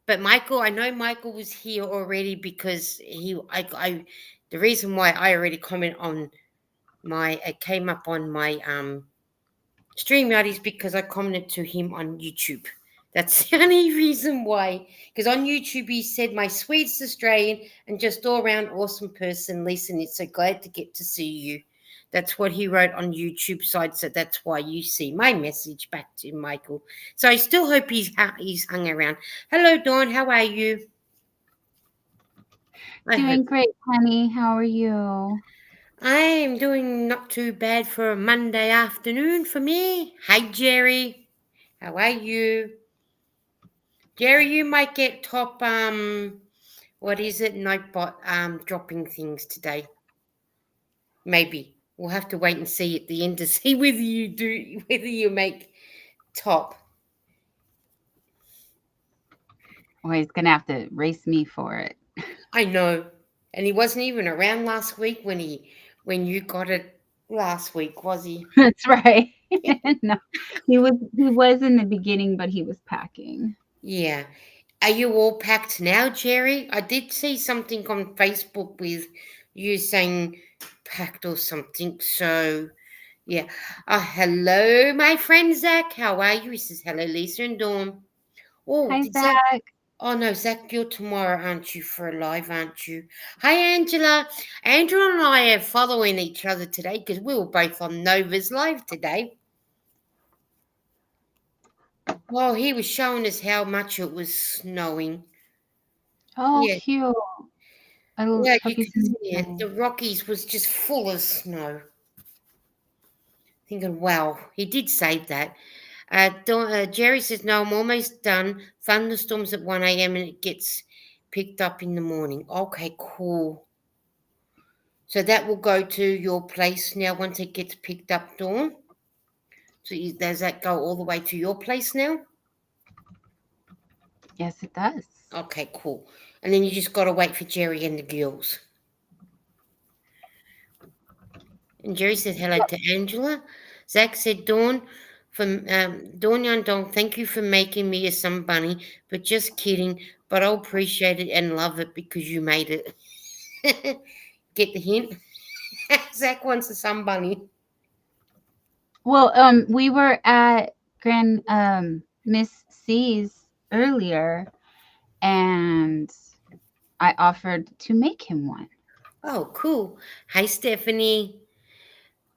But Michael, I know Michael was here already because the reason why I already comment on it came up on my StreamYard is because I commented to him on YouTube. That's the only reason why. Because on YouTube he said, "My sweetest Australian and just all round awesome person, Lisa. And it's so glad to get to see you." That's what he wrote on YouTube side. So that's why you see my message back to Michael. So I still hope he's hung around. Hello, Dawn. How are you? I hope Doing great, honey. How are you? I am doing not too bad for a Monday afternoon for me. Hi, Jerry. How are you? Jerry, you might get top what is it, Nightbot dropping things today. Maybe. We'll have to wait and see at the end to see whether you make top. Well, he's gonna have to race me for it. I know. And he wasn't even around last week when you got it last week, was he? That's right. No, he was in the beginning, but he was packing. Yeah. Are you all packed now, Jerry? I did see something on Facebook with you saying packed or something. So, yeah. Hello, my friend Zach. How are you? He says, hello, Lisa and Dawn. Oh, Hi, did Zach? Zach. Oh, no, Zach, you're tomorrow, aren't you, for a live, aren't you? Hi, Angela. Angela and I are following each other today because we were both on Nova's live today. Well, he was showing us how much it was snowing. Oh, Yeah. cute. Yeah, you Puppies could in the see it. snow. The Rockies was just full of snow. Thinking, wow, he did say that. Jerry says, no, I'm almost done. Thunderstorms at 1 a.m. and it gets picked up in the morning. Okay, cool. So that will go to your place now once it gets picked up, Dawn. So does that go all the way to your place now? Yes, it does. Okay, cool. And then you just got to wait for Jerry and the girls. And Jerry said hello Yep. to Angela. Zach said, Dawn Young Dong, thank you for making me a sun bunny, but just kidding. But I'll appreciate it and love it because you made it. Get the hint? Zach wants a sun bunny. Well, we were at Grand Miss C's earlier, and I offered to make him one. Oh, cool. Hi, Stephanie.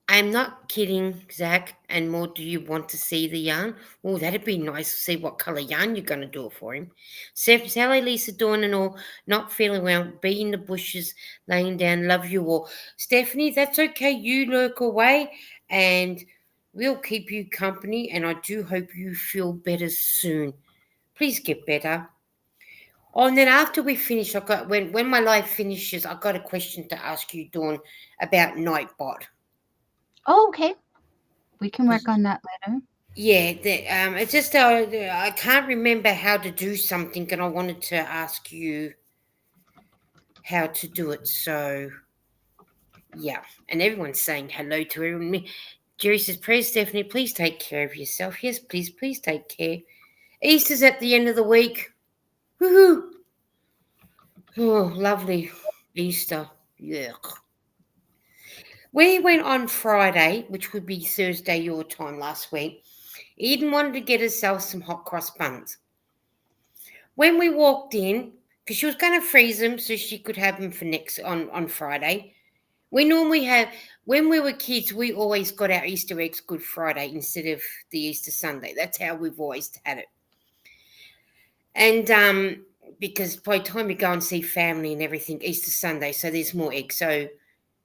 I'm not kidding, Zach. And more, do you want to see the yarn? Oh, that'd be nice to see what colour yarn you're going to do it for him. Sally, Lisa, Dawn, and all, not feeling well, be in the bushes, laying down, love you all. Stephanie, that's okay. You lurk away and we'll keep you company. And I do hope you feel better soon. Please get better. Oh, and then after we finish, when my live finishes, I've got a question to ask you, Dawn, about Nightbot. Oh, okay. We can work on that later. Yeah, it's just I can't remember how to do something, and I wanted to ask you how to do it. So yeah, and everyone's saying hello to everyone. Jerry says, "Please, Stephanie, please take care of yourself. Yes, please, please take care. Easter's at the end of the week. Woohoo! Oh, lovely Easter. Yuck. We went on Friday, which would be Thursday your time last week. Eden wanted to get herself some hot cross buns. When we walked in, because she was going to freeze them so she could have them for next on Friday. We normally have when we were kids, we always got our Easter eggs Good Friday instead of the Easter Sunday. That's how we've always had it. And because by the time we go and see family and everything, Easter Sunday, so there's more eggs. So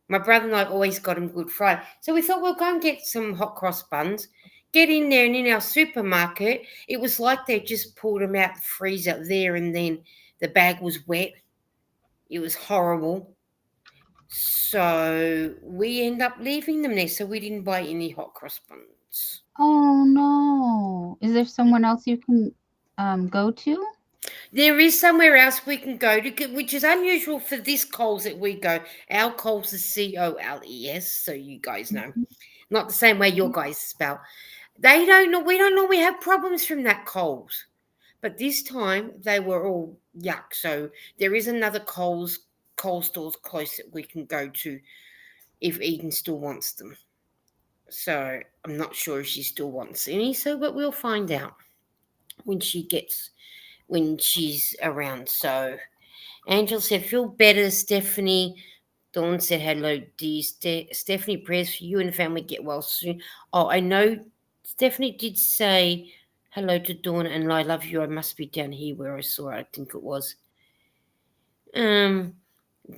my brother and I always got them Good Friday. So we thought we'll go and get some hot cross buns. Get in there, and in our supermarket, it was like they just pulled them out the freezer there and then. The bag was wet. It was horrible. So we end up leaving them there. So we didn't buy any hot cross buns. Oh no. Is there someone else you can go to? There is somewhere else we can go to, which is unusual for this Coles that we go. Our Coles is Coles, so you guys know. Not the same way your guys spell. They don't know. We don't normally have problems from that Coles. But this time they were all yuck. So there is another Coles stores close that we can go to if Eden still wants them. So I'm not sure if she still wants any. So, but we'll find out when when she's around. So Angel said, "Feel better, Stephanie." Dawn said, "Hello, dear Stephanie. Prayers for you and the family get well soon." Oh, I know Stephanie did say hello to Dawn and I love you. I must be down here where I saw it. I think it was. Um,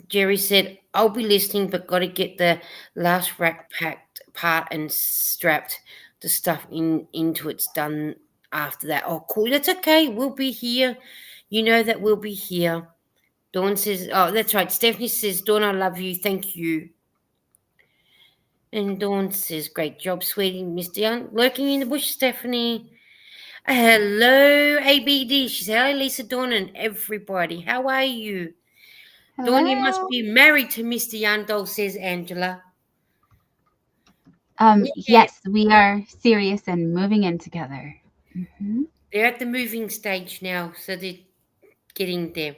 Jerry said, "I'll be listening, but got to get the last rack packed part and strapped. The stuff into it's done after that." Oh, cool. That's okay. We'll be here. You know that we'll be here. Dawn says, "Oh, that's right." Stephanie says, "Dawn, I love you. Thank you." And Dawn says, "Great job, sweetie, Miss Dion. Lurking in the bush, Stephanie." Hello, ABD. She said, "Hello, Lisa, Dawn, and everybody. How are you?" Dawn, you must Hello. be married to Mr. Yandol, says Angela. Yeah, Yes, we are serious and moving in together. Hmm. they're at the moving stage now, so they're getting there.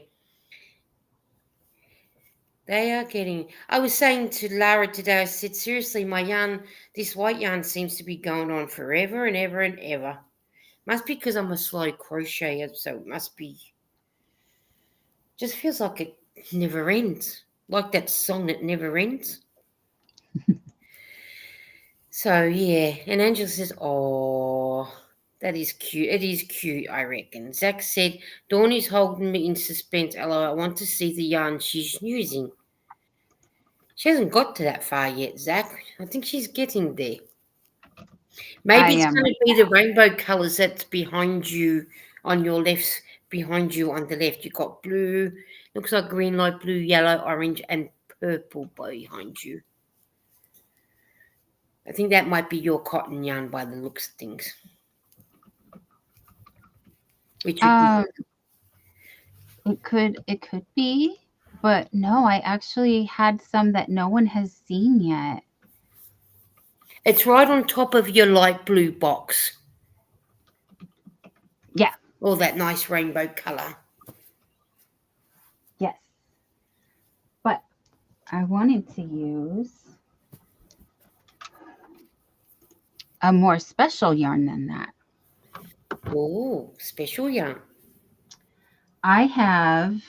They are getting. I was saying to Lara today, I said, seriously, my yarn, this white yarn seems to be going on forever and ever and ever. Must be because I'm a slow crocheter, so it must be. Just feels like it never ends. Like that song that never ends. So yeah, and Angela says, "Oh, that is cute. It is cute, I reckon." Zach said, "Dawn is holding me in suspense. Ella, I want to see the yarn she's using." She hasn't got to that far yet, Zach. I think she's getting there. I Maybe it's am going to right. be the rainbow colours that's behind you on your left, behind you on the left. You've got blue, looks like green, light blue, yellow, orange, and purple behind you. I think that might be your cotton yarn by the looks of things, which would be. Um, it could be, but no, I actually had some that no one has seen yet. It's right on top of your light blue box. Yeah, All that nice rainbow colour. yes. But I wanted to use a more special yarn than that. Oh, special yarn. I have,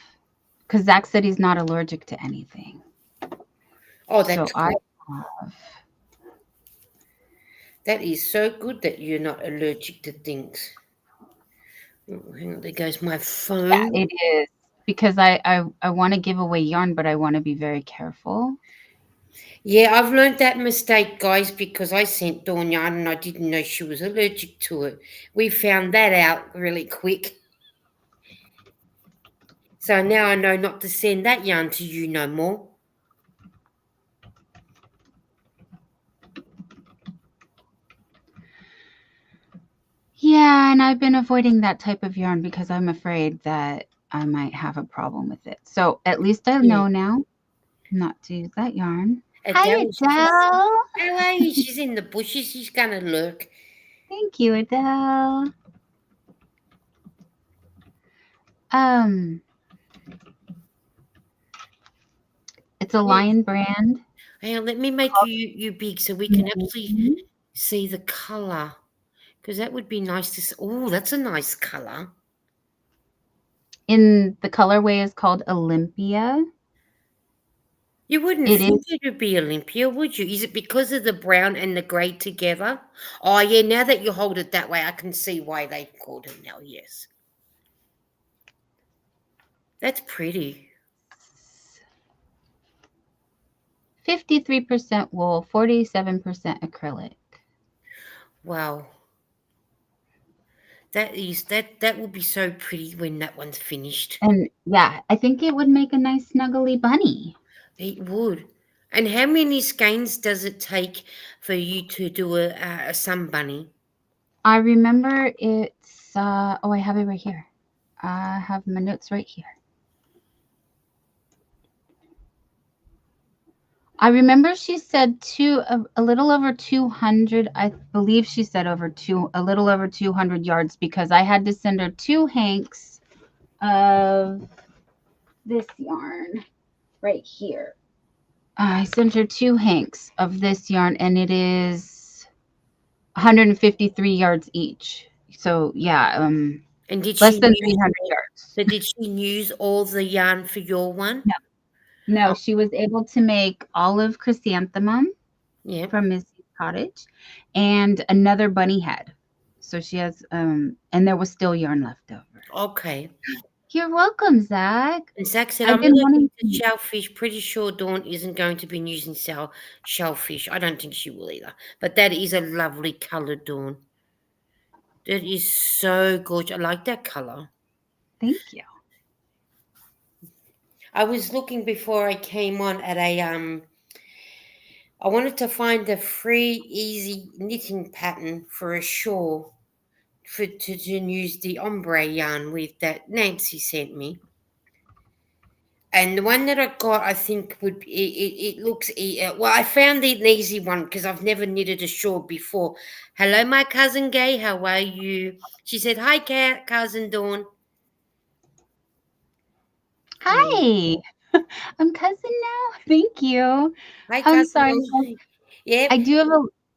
because Zach said he's not allergic to anything. Oh, So that's I good. have, That is so good that you're not allergic to things. Oh, hang on, there goes my yeah, phone. it is because I want to give away yarn, but I want to be very careful. Yeah, I've learned that mistake, guys, because I sent Dawn yarn and I didn't know she was allergic to it. We found that out really quick. So now I know not to send that yarn to you no more. Yeah, and I've been avoiding that type of yarn because I'm afraid that I might have a problem with it. So at least I Yeah. know now not to use that yarn. Hi, Adele, Adele. how are you? She's in the bushes. She's going to lurk. Thank you, Adele. Um, it's a Yeah. Lion brand. Hang on, let me make you big so we can actually Mhm. see the colour. Because that would be nice to see. Oh, that's a nice colour. In the colorway is called Olympia. You wouldn't It think is, it would be Olympia, would you? Is it because of the brown and the grey together? Oh, yeah, now that you hold it that way, I can see why they called it now, yes. That's pretty. 53% wool, 47% acrylic. Wow. That will be so pretty when that one's finished. And yeah, I think it would make a nice snuggly bunny. It would. And how many skeins does it take for you to do a sun bunny? I remember it's, oh, I have it right here. I have my notes right here. I remember she said a little over 200. I believe she said a little over 200 yards because I had to send her two hanks of this yarn right here. I sent her two hanks of this yarn, and it is 153 yards each. So yeah, And did less she than use 300 yards. so did she use all the yarn for your one? No, no, Oh, she was able to make olive chrysanthemum yeah. from Missy's cottage and another bunny head. So she has, and there was still yarn left over. Okay. You're welcome, Zach. And Zach said, I've I'm been allergic wanting to to. shellfish. Pretty sure Dawn isn't going to be using shellfish. I don't think she will either. But that is a lovely colour, Dawn. That is so gorgeous. I like that colour. Thank you. I was looking before I came on at I wanted to find a free, easy knitting pattern for a shawl to use the ombre yarn with that Nancy sent me. And the one that I got, I think it looks well. I found it an easy one because I've never knitted a shawl before. Hello, my cousin Gay. How are you? She said, "Hi, cousin Dawn." Mm. Hi, I'm cousin now. Thank you. Hi, I'm cousin sorry. Dawn. Yep. I do have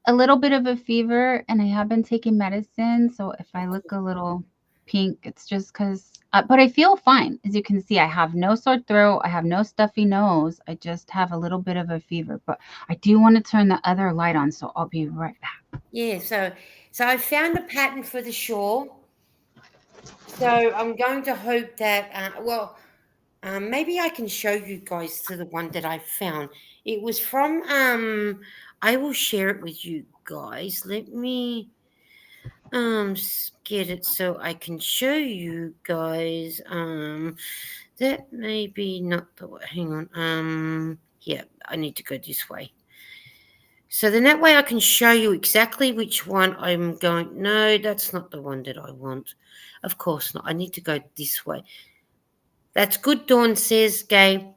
a little bit of a fever and I have been taking medicine. So if I look a little pink, it's just because, but I feel fine. As you can see, I have no sore throat. I have no stuffy nose. I just have a little bit of a fever. But I do want to turn the other light on. So I'll be right back. Yeah. So I found a pattern for the shawl. So I'm going to hope that. Maybe I can show you guys to the one that I found. It was from I will share it with you guys. Let me get it so I can show you guys. That may be not the way. Hang on. Yeah, I need to go this way. So then that way I can show you exactly which one I'm going. No, that's not the one that I want. Of course not. I need to go this way. That's good, Dawn says, Gay.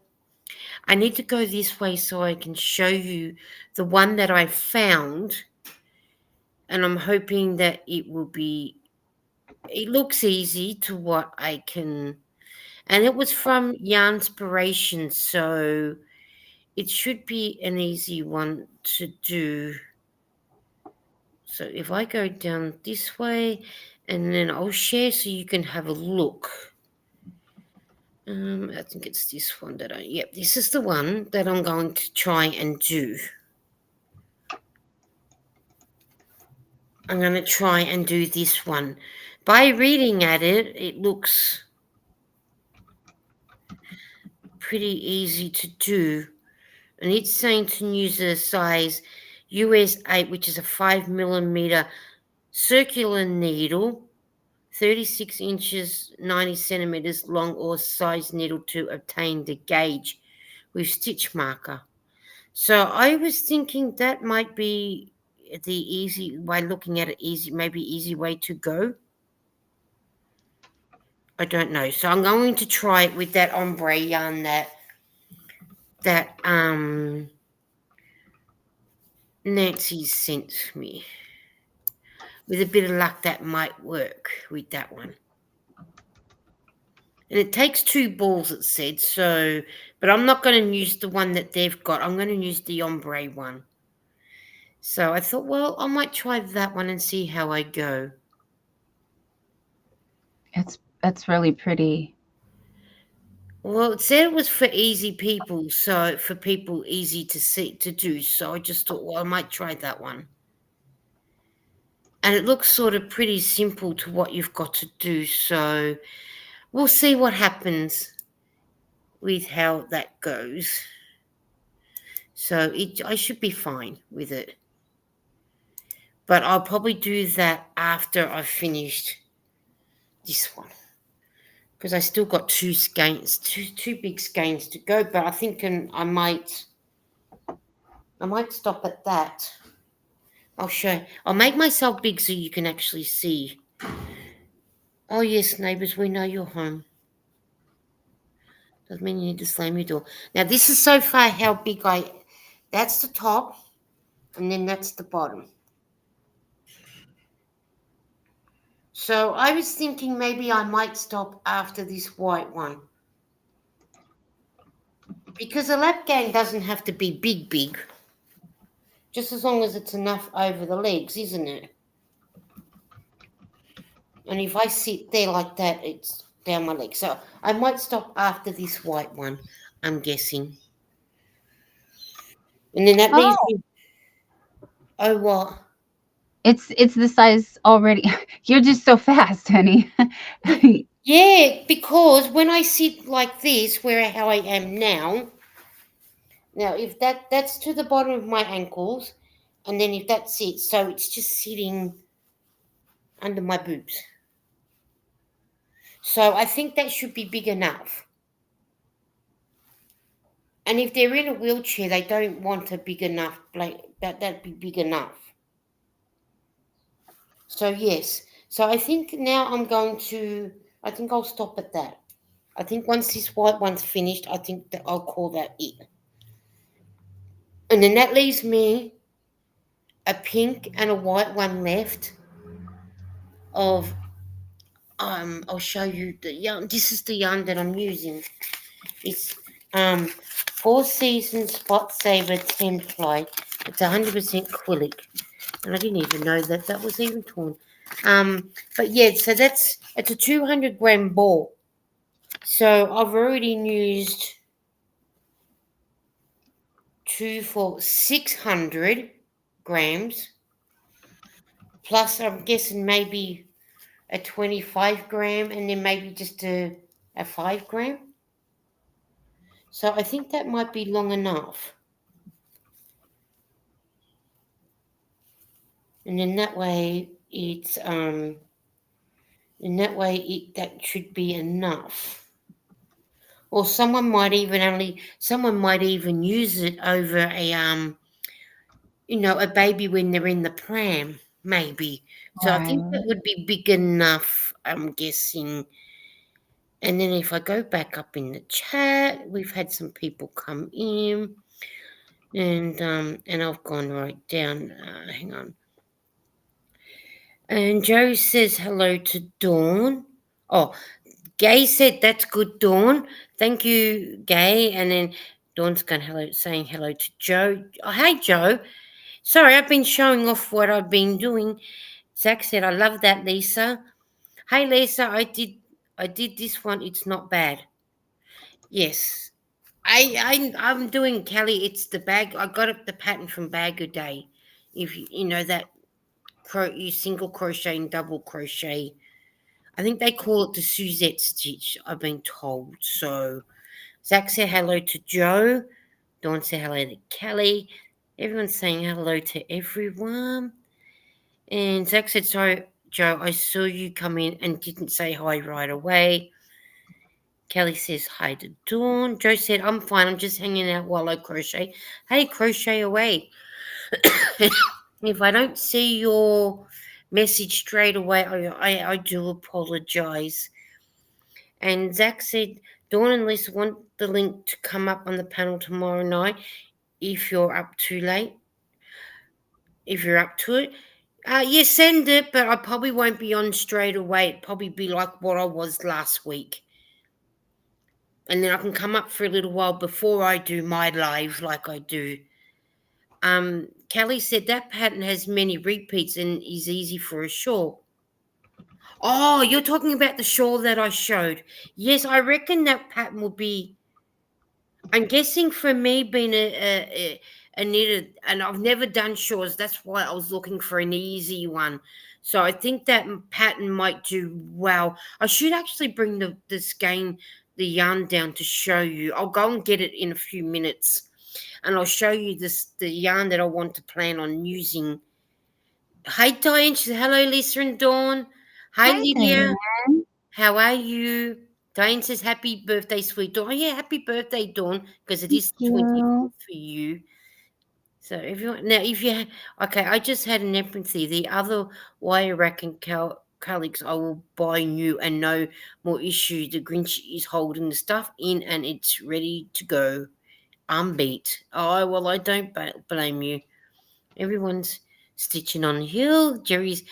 I need to go this way so I can show you the one that I found. And I'm hoping that it looks easy to what I can. And it was from Yarnspiration, so it should be an easy one to do. So if I go down this way, and then I'll share so you can have a look. I think it's this one yep, this is the one that I'm going to try and do. I'm going to try and do this one. By reading at it, it looks pretty easy to do. And it's saying to use a size US 8, which is a 5 millimeter circular needle, 36 inches, 90 centimeters long, or size needle to obtain the gauge with stitch marker. So I was thinking that might be the easy, by looking at it, maybe easy way to go. I don't know. So I'm going to try it with that ombre yarn that Nancy sent me. With a bit of luck, that might work with that one. And it takes two balls, it said. So, but I'm not going to use the one that they've got. I'm going to use the ombre one. So I thought, well, I might try that one and see how I go. It's really pretty. Well, it said it was for easy people, so for people easy to do. So I just thought, well, I might try that one. And it looks sort of pretty simple to what you've got to do. So we'll see what happens with how that goes. So I should be fine with it. But I'll probably do that after I've finished this one. Because I still got two big skeins to go. But I think I might stop at that. I'll show. I'll make myself big so you can actually see. Oh yes, neighbours, we know you're home. Doesn't mean you need to slam your door. Now this is so far how big That's the top, and then that's the bottom. So I was thinking maybe I might stop after this white one. Because a lap game doesn't have to be big, big. Just as long as it's enough over the legs, isn't it? And if I sit there like that, it's down my leg. So I might stop after this white one, I'm guessing. And then that leaves Oh, me. Oh, what? it's the size already. You're just so fast, honey. Yeah, because when I sit like this, where how I am now if that's to the bottom of my ankles, and then if that's it, so it's just sitting under my boobs. So I think that should be big enough. And if they're in a wheelchair, they don't want a big enough like that'd be big enough. So yes. So I think now I'm going to I think I'll stop at that. I think once this white one's finished, I think that I'll call that it. And then that leaves me a pink and a white one left of I'll show you the yarn. This is the yarn that I'm using. It's Four Seasons Spot Saver 10 ply. It's 100% acrylic. And I didn't even know that that was even torn. But yeah, so it's a 200-gram ball. So I've already used two for 600 grams. Plus, I'm guessing maybe a 25-gram and then maybe just a 5-gram. So I think that might be long enough. And then that way it's in that way that should be enough. Or someone might even use it over a baby when they're in the pram, maybe. So I think that Right. would be big enough, I'm guessing. And then if I go back up in the chat, we've had some people come in, and I've gone right down. Hang on. And Joe says hello to Dawn. Oh, Gay said that's good, Dawn. Thank you, Gay. And then Dawn's going saying hello to Joe. Oh, hey, Joe. Sorry, I've been showing off what I've been doing. Zach said, I love that, Lisa. Hey, Lisa, I did this one. It's not bad. Yes. I'm doing, Kelly. It's the bag. I got the pattern from Bag a Day. If you know that you single crochet and double crochet. I think they call it the Suzette stitch, I've been told. So Zach said hello to Joe. Dawn said hello to Kelly. Everyone's saying hello to everyone. And Zach said, sorry, Joe, I saw you come in and didn't say hi right away. Kelly says hi to Dawn. Joe said, I'm fine. I'm just hanging out while I crochet. Hey, crochet away. If I don't see your message straight away, I do apologize. And Zach said, Dawn and Lisa want the link to come up on the panel tomorrow night if you're up too late. If you're up to it. Yeah, send it, but I probably won't be on straight away. It'd probably be like what I was last week. And then I can come up for a little while before I do my live like I do. Kelly said that pattern has many repeats and is easy for a shawl. Oh, you're talking about the shawl that I showed. Yes, I reckon that pattern will be. I'm guessing for me being a knitter, and I've never done shawls. That's why I was looking for an easy one. So I think that pattern might do well. I should actually bring the yarn down to show you. I'll go and get it in a few minutes, and I'll show you the yarn that I want to plan on using. Hi Diane, she said, hello Lisa and Dawn. Hi Hi Lydia, there. how are you? Diane says, happy birthday, sweet Dawn. Oh, yeah, happy birthday, Dawn, because it Thank is 24th you. for you. So, everyone, now, if you, okay, I just had an empathy. The other wire rack and colleagues, I will buy new and no more issue. The Grinch is holding the stuff in and it's ready to go. I'm beat. Oh, well, I don't blame you. Everyone's stitching on hill. Jerry's.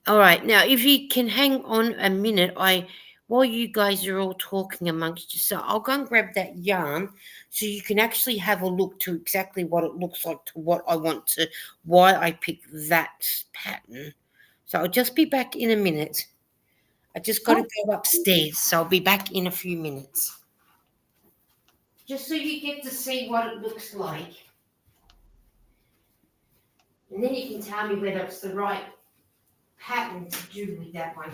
All right. Now, if you can hang on a minute, while you guys are all talking amongst yourself, I'll go and grab that yarn so you can actually have a look to exactly what it looks like, to what I want to, why I picked that pattern. So I'll just be back in a minute. I just got to Oh, go upstairs, so I'll be back in a few minutes. Just so you get to see what it looks like. And then you can tell me whether it's the right pattern to do with that one.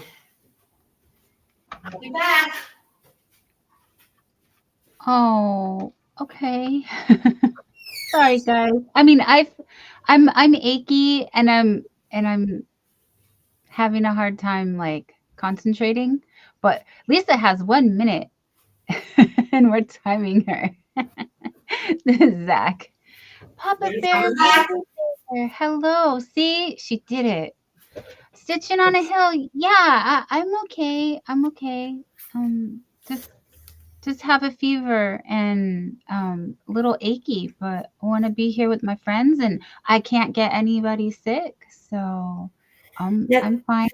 I'll be back. oh, okay. Sorry, guys. I mean, I'm achy and I'm having a hard time like concentrating, but Lisa has 1 minute and we're timing her. This is Zach. Papa Bear, I'm back. Baby Bear. Hello. See, she did it. Stitching on a hill. Yeah, I'm okay. I'm okay. Um, just have a fever and a little achy, but I want to be here with my friends, and I can't get anybody sick, so Now, I'm fine.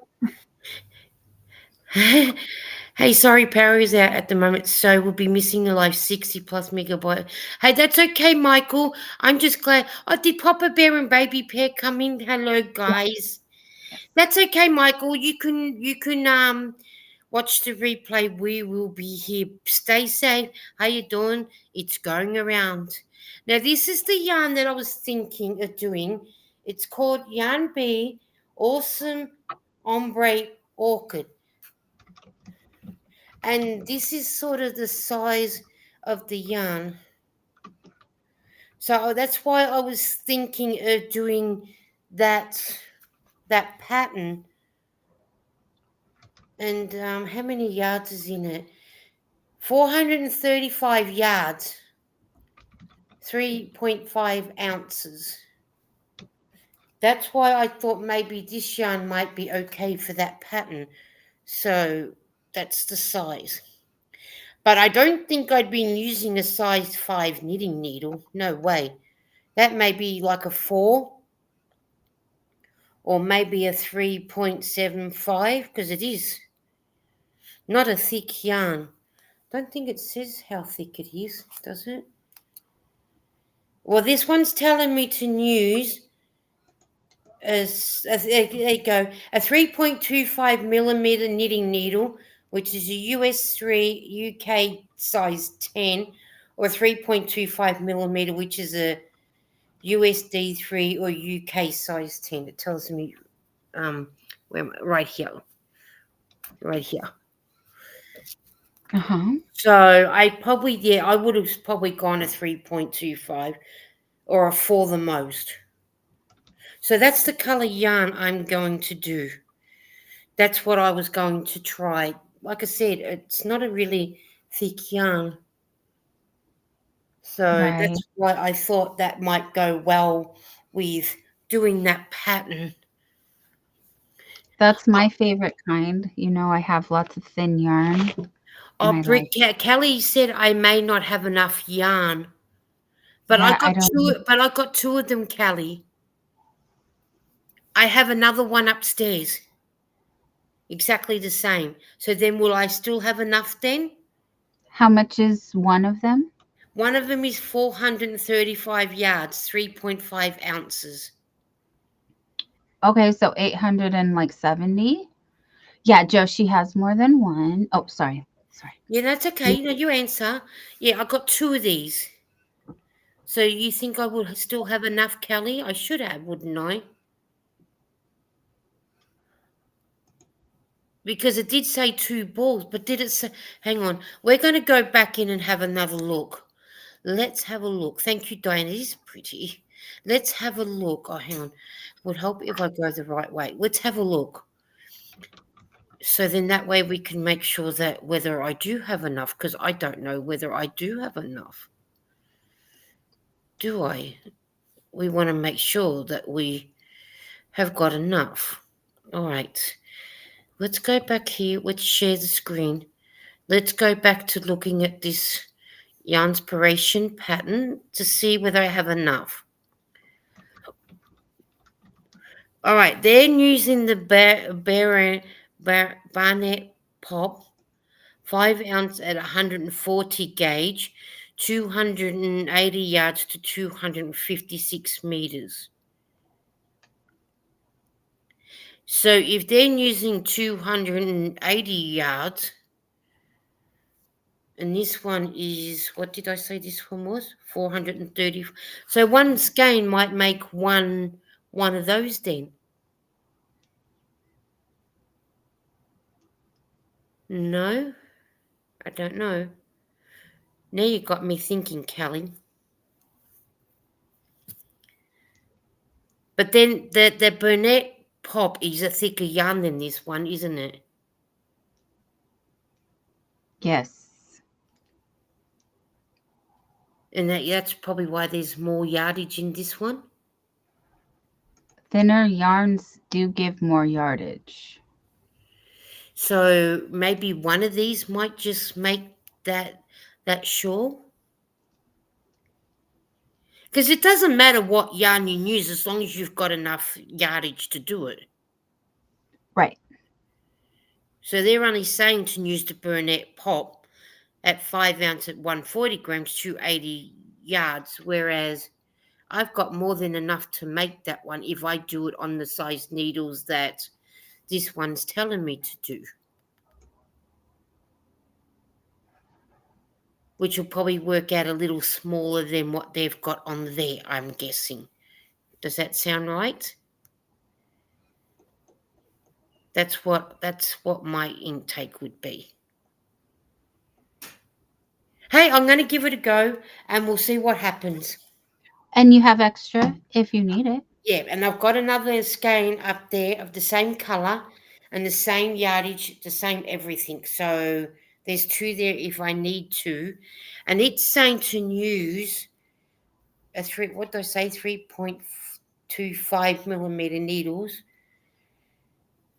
hey, sorry, Perry's out at the moment, so we'll be missing the live 60 plus megabyte. Hey, that's okay, Michael. I'm just glad. Oh, did Papa Bear and Baby Bear come in? Hello, Yeah, guys. yes. That's okay, Michael. You can watch the replay. We will be here. Stay safe. How you doing? It's going around. Now, this is the yarn that I was thinking of doing. It's called Yarn B Awesome Ombre Orchid. And this is sort of the size of the yarn. So that's why I was thinking of doing that pattern. And how many yards is in it? 435 yards, 3.5 ounces. That's why I thought maybe this yarn might be okay for that pattern. So that's the size. But I don't think I'd been using a size 5 knitting needle. No way. That may be like a 4 or maybe a 3.75 because it is not a thick yarn. Don't think it says how thick it is, does it? Well, this one's telling me to use there you go, a 3.25 millimeter knitting needle, which is a US 3 UK size 10, or 3.25 millimeter, which is a USD 3 or UK size 10. It tells me where am I? Right here. Uh-huh. So I would have probably gone a 3.25 or a 4 the most. So that's the color yarn I'm going to do. That's what I was going to try. Like I said, it's not a really thick yarn. So Right. that's why I thought that might go well with doing that pattern. That's my favorite kind. You know, I have lots of thin yarn and Oh, I like Kelly said I may not have enough yarn, but I yeah, I got don't two. But I got two of them, Kelly. I have another one upstairs, exactly the same. So then, will I still have enough then? how much is one of them? One of them is 435 yards, 3.5 ounces. Okay, so 800 and like 70. Yeah, Joe, she has more than one. Oh, sorry. Sorry. Yeah, that's okay. You know, you answer. Yeah, I got two of these. So you think I would still have enough, Kelly? I should have, wouldn't I? Because it did say two balls, but did it say? Hang on, we're going to go back in and have another look. Let's have a look. Thank you, Diana. It is pretty. Let's have a look. Oh, hang on. Would help if I go the right way. Let's have a look. So then that way we can make sure that whether I do have enough, because I don't know whether I do have enough. Do I? We want to make sure that we have got enough. All right. Let's go back here. Let's share the screen. Let's go back to looking at this yarnspiration pattern to see whether I have enough. All right, then using the Barnett Pop 5 ounce at 140 gauge, 280 yards to 256 meters. So if they're using 280 yards, and this one is, what did I say this one was? 430. So one skein might make one of those then. No, I don't know. Now you got me thinking, Kelly. But then the Burnett Pop is a thicker yarn than this one, isn't it? Yes. And that's probably why there's more yardage in this one. Thinner yarns do give more yardage. So maybe one of these might just make that shawl. Because it doesn't matter what yarn you use as long as you've got enough yardage to do it. Right. So they're only saying to use the Burnett Pop at 5 ounce at 140 grams, 280 yards, whereas I've got more than enough to make that one if I do it on the size needles that this one's telling me to do. Which will probably work out a little smaller than what they've got on there, I'm guessing. Does that sound right? That's what my intake would be. Hey, I'm going to give it a go and we'll see what happens. And you have extra if you need it. Yeah, and I've got another skein up there of the same colour and the same yardage, the same everything. So there's two there if I need to. And it's saying to use a 3.25 millimeter needles.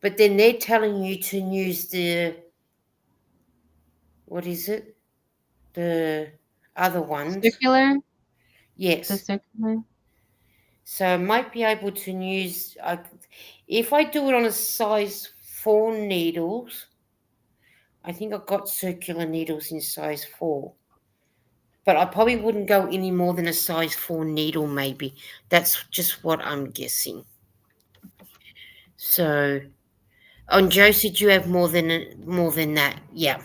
But then they're telling you to use the, what is it? The other ones. Circular? Yes. The circular? So I might be able to use, if I do it on a size 4 needles, I think I've got circular needles in size 4. But I probably wouldn't go any more than a size 4 needle maybe. That's just what I'm guessing. So, on Josie, do you have more than that? Yeah.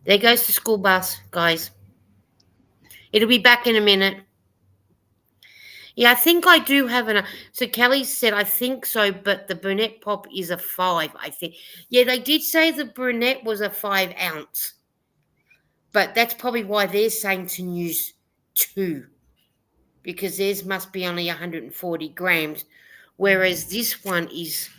There goes the school bus, guys. It'll be back in a minute. Yeah, I think I do have an. So Kelly said, I think so, but the Burnett Pop is a 5, I think. Yeah, they did say the Burnett was a 5 ounce. But that's probably why they're saying to use 2. Because theirs must be only 140 grams. Whereas this one is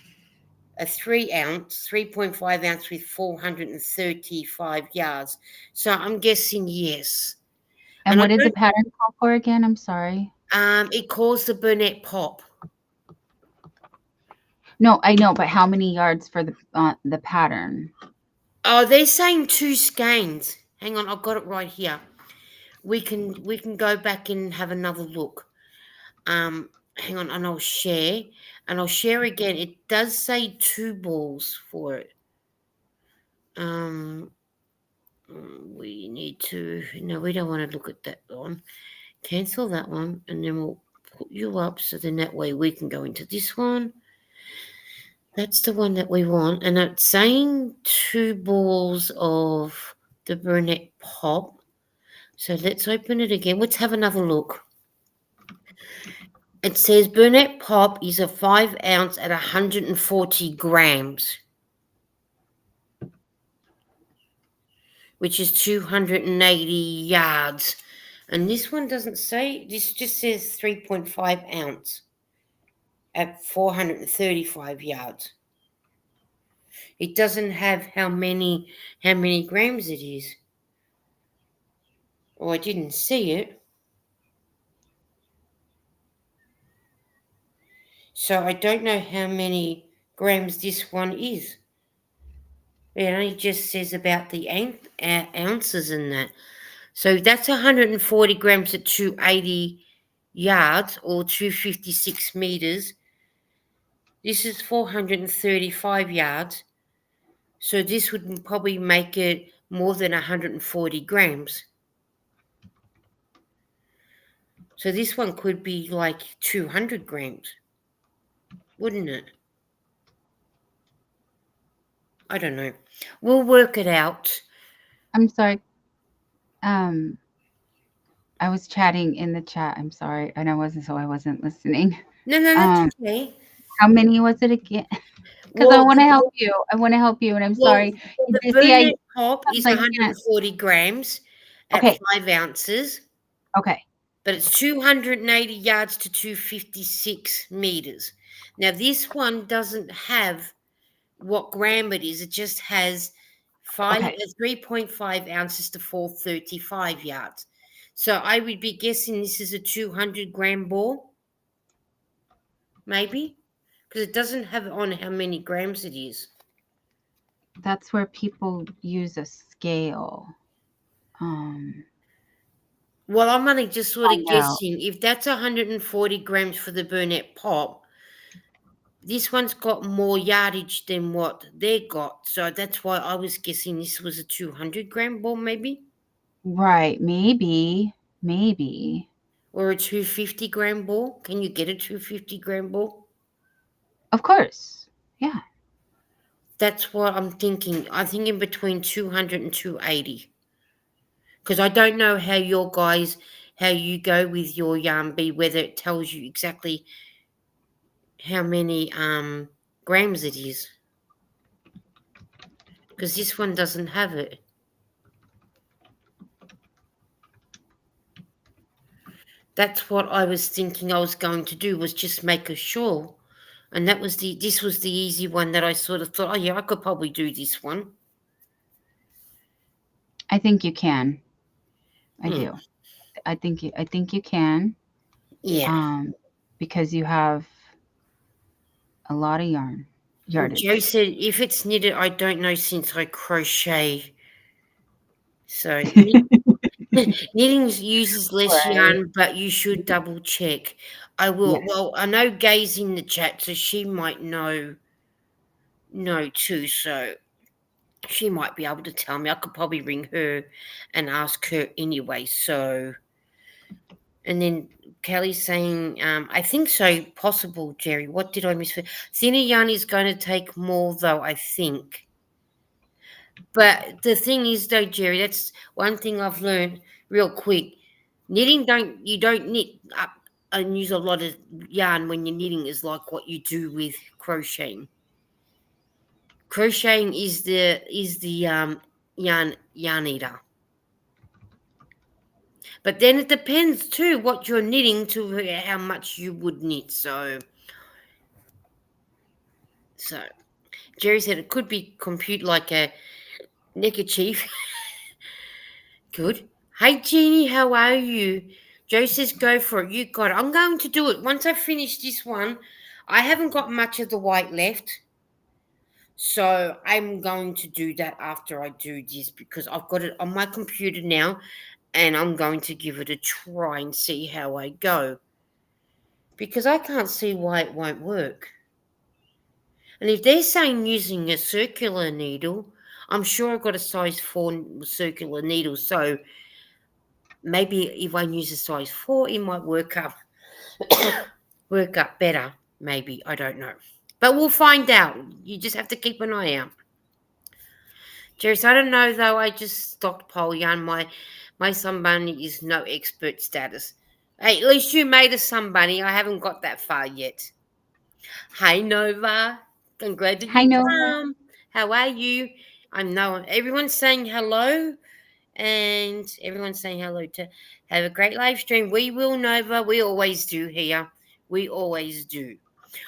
a 3 ounce, 3.5 ounce with 435 yards. So I'm guessing yes. And what did the pattern call for again? I'm sorry. It calls the Burnett Pop. No, I know, but how many yards for the pattern? Oh, they're saying 2 skeins. Hang on, I've got it right here. We can go back and have another look. Hang on, and I'll share again. It does say 2 balls for it. We need to. No, we don't want to look at that one. Cancel that one, and then we'll put you up so then that way we can go into this one. That's the one that we want, and it's saying 2 balls of the Burnett Pop. So let's open it again. Let's have another look. It says Burnett Pop is a 5 ounce at 140 grams, which is 280 yards. And this one doesn't say, this just says 3.5 ounce at 435 yards. It doesn't have how many grams it is. Oh, I didn't see it. So I don't know how many grams this one is. It only just says about the ounces in that. So that's 140 grams at 280 yards or 256 meters. This is 435 yards. So this would probably make it more than 140 grams. So this one could be like 200 grams, wouldn't it? I don't know. We'll work it out. I'm sorry. Um, I was chatting in the chat. I'm sorry, and I wasn't listening. No, no, that's Um, okay. how many was it again? Because I Well, want the, to help you. I want to help you, and I'm well, sorry. the See, I burnet pop is sometimes I can't. 140 grams at Okay, 5 ounces, okay, but it's 280 yards to 256 meters. Now, this one doesn't have what gram it is. It just has okay. 3.5 ounces to 435 yards. So I would be guessing this is a 200-gram ball, maybe, because it doesn't have on how many grams it is. That's where people use a scale. Um, Well, I'm only just sort of find out. guessing if that's 140 grams for the Burnett pop. This one's got more yardage than what they got, so that's why I was guessing this was a 200-gram ball, maybe, Right, maybe. or a 250-gram ball. Can you get a 250-gram ball? Of course. Yeah. That's what I'm thinking. I'm thinking between 200 and 280. Because I don't know how your guys, how you go with your yarn bee, whether it tells you exactly how many grams it is. Because this one doesn't have it. That's what I was thinking I was going to do, was just make a shawl. And this was the easy one that I sort of thought, oh yeah, I could probably do this one. I think you can. I Mm, do. I think you can. yeah. Because you have a lot of Well, Joe yardage. said if it's knitted, I don't know since I crochet. So knitting uses less Right. yarn, but you should double check. I will. Yes. Well, I know Gay's in the chat, so she might know too. So she might be able to tell me. I could probably ring her and ask her anyway. So, and then Kelly's saying, I think so. Possible, Jerry. What did I miss? Thinner yarn is going to take more, though. I think. But the thing is, though, Jerry, that's one thing I've learned real quick. Knitting you don't knit up and use a lot of yarn when you're knitting is like what you do with crocheting. Crocheting is the yarn eater. But then it depends too what you're knitting to how much you would knit. So Jerry said it could be compute like a neckerchief. Good. Hey, Jeannie, how are you? Joe says go for it. You got it. I'm going to do it. Once I finish this one, I haven't got much of the white left. So I'm going to do that after I do this because I've got it on my computer now and I'm going to give it a try and see how I go. Because I can't see why it won't work. And if they're saying using a circular needle, I'm sure I've got a size 4 circular needle. So maybe if I use a size 4, it might work up better. Maybe. I don't know. But we'll find out. You just have to keep an eye out. Jerry, I don't know though. I just stockpile yarn. My sunbunny is no expert status. Hey, at least you made a sunbunny. I haven't got that far yet. Hi Nova. I'm glad that Hi, you Nova. come. How are you? I'm Noah. Everyone's saying hello. And everyone's saying hello to have a great live stream. We will, Nova. We always do here. We always do.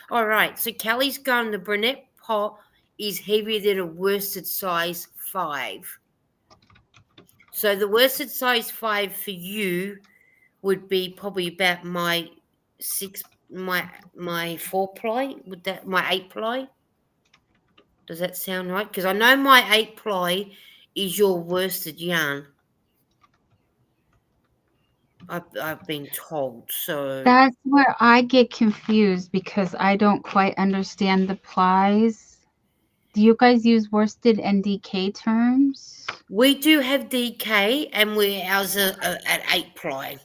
All right. So Kelly's gone. The brunette pot is heavier than a worsted size 5. So the worsted size 5 for you would be probably about my 6, my 4 ply. Would that my 8 ply? Does that sound right? Because I know my 8 ply is your worsted yarn. I've been told. So That's where I get confused because I don't quite understand the plies. Do you guys use worsted and DK terms? we do have DK, and we ours are at 8 ply.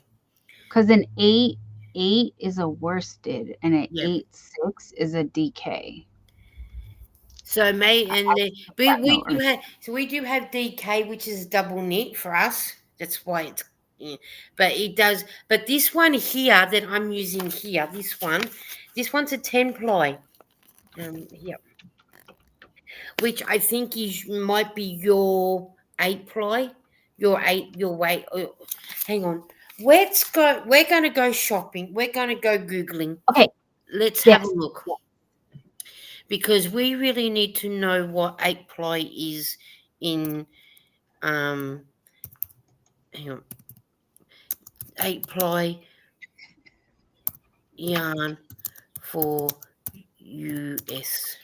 Because an 8 is a worsted and an Yeah. 8-6 is a DK. So may and we Got no we do earth. have we do have DK, which is double knit for us. That's why it's. Yeah. But it does. But this one here that I'm using here, this one's a 10 ply. Yeah, which I think is might be your 8 ply, your weight. Oh, hang on, let's go. We're going to go shopping. We're going to go googling. Okay. Let's have a Yes. look because we really need to know what 8 ply is in um. Hang on, 8 ply yarn for US.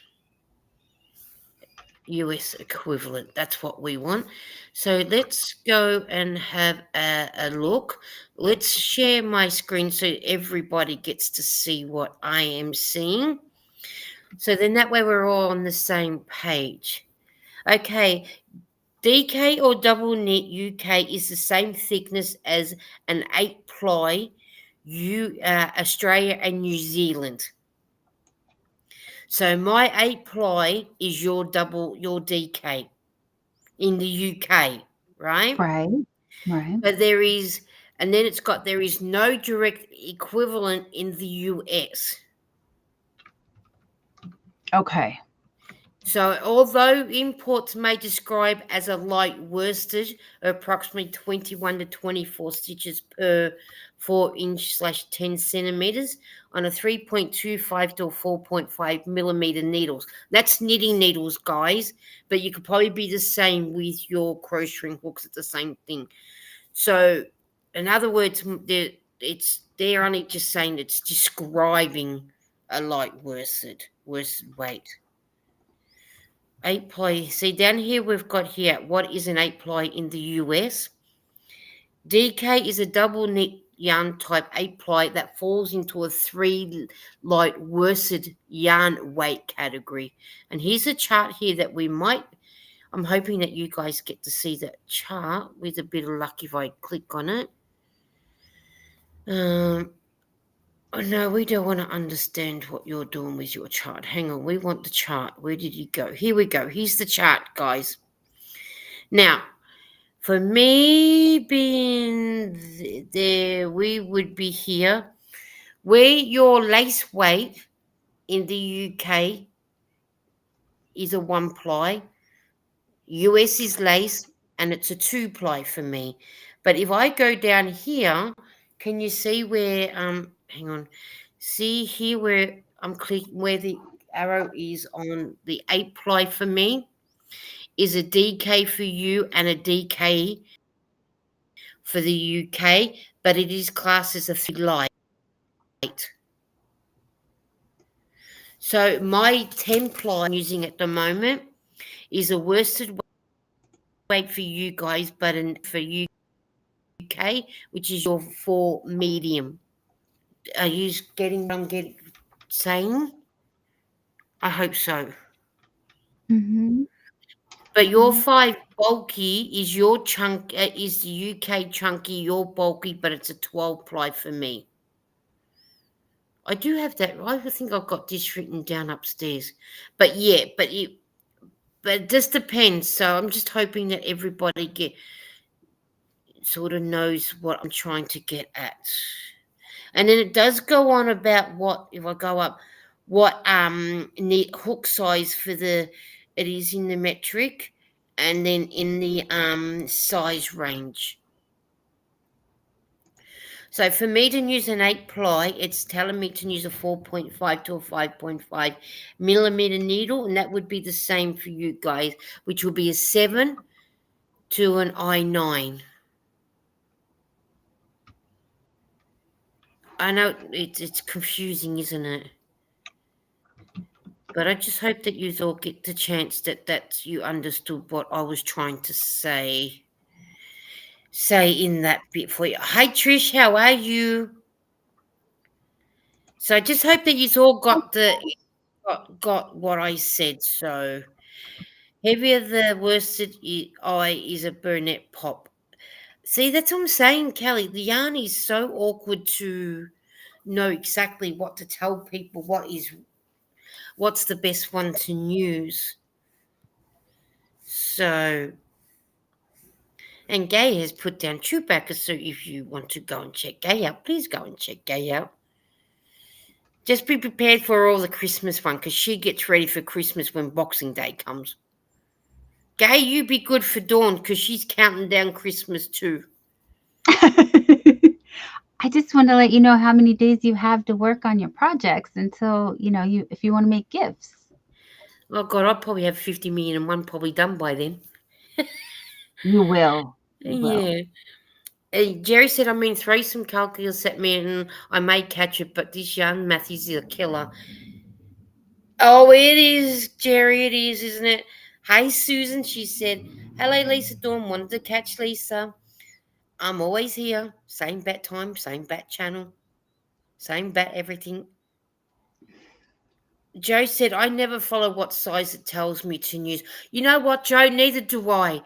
US equivalent. That's what we want. So let's go and have a look. Let's share my screen so everybody gets to see what I am seeing. So then that way we're all on the same page. Okay, DK or double knit UK is the same thickness as an 8 ply Australia and New Zealand. So my 8 ply is your DK in the UK, right? Right. Right. But there is no direct equivalent in the US. Okay. So although imports may describe as a light worsted, approximately 21 to 24 stitches per 4 inch/10 centimeters on a 3.25 to 4.5 millimeter needles. That's knitting needles, guys, but you could probably be the same with your crocheting hooks. It's the same thing. So, in other words, they're only just saying it's describing a light worsted weight. 8 ply. See down here we've got here what is an 8 ply in the US. DK is a double knit yarn type 8 ply that falls into a 3 light worsted yarn weight category. And here's a chart here that I'm hoping that you guys get to see that chart with a bit of luck if I click on it. Oh no, we don't want to understand what you're doing with your chart. Hang on, we want the chart. Where did you go? Here we go. Here's the chart, guys. Now, for me being there, we would be here. Where your lace weight in the UK is a 1 ply, US is lace, and it's a 2 ply for me. But if I go down here, can you see where hang on. See here where I'm clicking where the arrow is on the 8 ply for me is a DK for you and a DK for the UK, but it is classed as a 3 light. So my 10 ply I'm using at the moment is a worsted weight for you guys, but for UK, which is your 4 medium. Are you getting what I'm saying? I hope so. Mm-hmm. But your 5 bulky is your chunk is the UK chunky, your bulky, but it's a 12 ply for me. I do have that. I think I've got this written down upstairs. But yeah, but it just depends. So I'm just hoping that everybody sort of knows what I'm trying to get at. And then it does go on about what if I go up what knit hook size for it is in the metric and then in the size range. So for me to use an 8 ply, it's telling me to use a 4.5 to a 5.5 millimeter needle, and that would be the same for you guys, which will be a 7 to an I9. I know it's confusing, isn't it? But I just hope that you all get the chance that you understood what I was trying to say. say in that bit for you. Hi Trish, how are you? So I just hope that you've all got what I said. So heavier the worse eye is a burnette pop. See, that's what I'm saying, Kelly. The yarn is so awkward to know exactly what to tell people. What's the best one to use? So, and Gay has put down Chewbacca. So if you want to go and check Gay out, please go and check Gay out. Just be prepared for all the Christmas one because she gets ready for Christmas when Boxing Day comes. Gay, you be good for Dawn because she's counting down Christmas too. I just want to let you know how many days you have to work on your projects until, you if you want to make gifts. Oh God, I'll probably have 50 million and one probably done by then. You will. You will. Yeah. Jerry said, throw some calculus at me and I may catch it, but this young Matthew's a killer. Oh, it is, Jerry, it is, isn't it? Hi, Susan, she said. Hello, Lisa Dawn. Wanted to catch Lisa. I'm always here. Same bat time, same bat channel, same bat everything. Joe said, I never follow what size it tells me to use. You know what, Joe? Neither do I.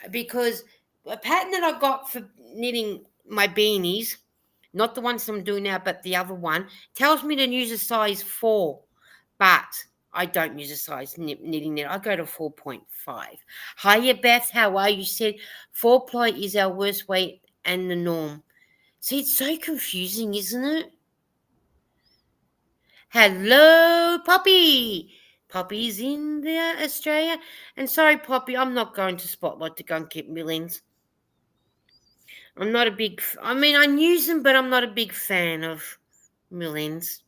Because a pattern that I got for knitting my beanies, not the ones I'm doing now, but the other one, tells me to use a size 4. But I don't use a size knitting net. I go to 4.5. Hiya, Beth. How are you? Said 4-ply is our worst weight and the norm. See, it's so confusing, isn't it? Hello, Poppy. Poppy's in there, Australia. And sorry, Poppy, I'm not going to Spotlight to go and get millions. I'm not a big. I use them, but I'm not a big fan of millions.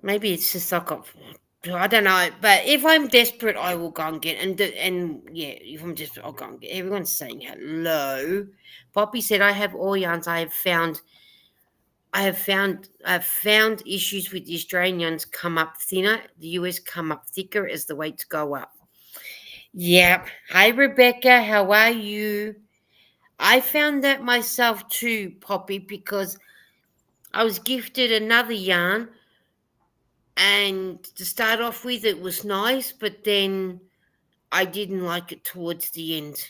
Maybe it's just like I don't know. But if I'm desperate, I will go and get and yeah. If I'm desperate, I'll go and get. Everyone's saying hello. Poppy said, "I have all yarns. I have found issues with the Australian yarns come up thinner, the US come up thicker as the weights go up." Yep. Hi Rebecca, how are you? I found that myself too, Poppy, because I was gifted another yarn and to start off with it was nice, but then I didn't like it towards the end.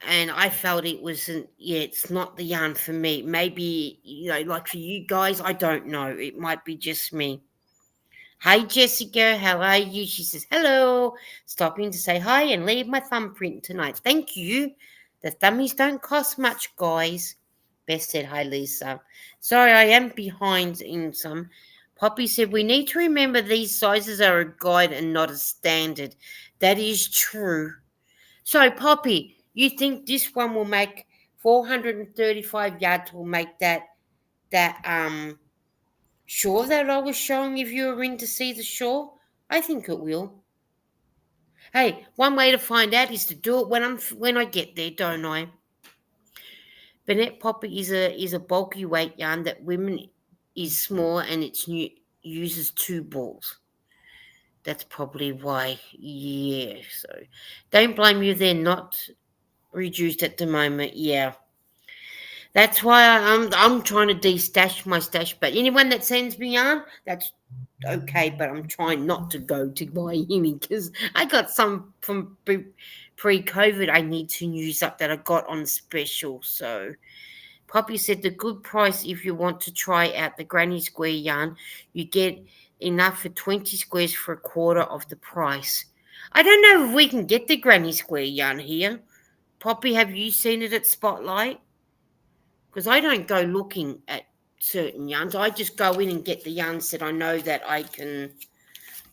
And I felt it wasn't, yeah, it's not the yarn for me. Maybe, like for you guys, I don't know. It might be just me. Hi, Jessica. How are you? She says, hello. Stopping to say hi and leave my thumbprint tonight. Thank you. The thummies don't cost much, guys. Beth said, hi, Lisa. Sorry, I am behind in some. Poppy said, we need to remember these sizes are a guide and not a standard. That is true. So, Poppy, you think this one will make 435 yards will make that shore that I was showing if you were in to see the shore? I think it will. Hey, one way to find out is to do it when I get there, don't I? Bennett Poppy is a bulky weight yarn that women is small and uses 2 balls. That's probably why. Yeah. So don't blame you. They're not reduced at the moment. Yeah. That's why I'm trying to de-stash my stash. But anyone that sends me yarn, that's okay. But I'm trying not to go to buy any because I got some from pre-COVID. I need to use up that I got on special. So Poppy said the good price if you want to try out the Granny Square yarn, you get enough for 20 squares for a quarter of the price. I don't know if we can get the Granny Square yarn here. Poppy, have you seen it at Spotlight? Because I don't go looking at certain yarns. I just go in and get the yarns that I know that I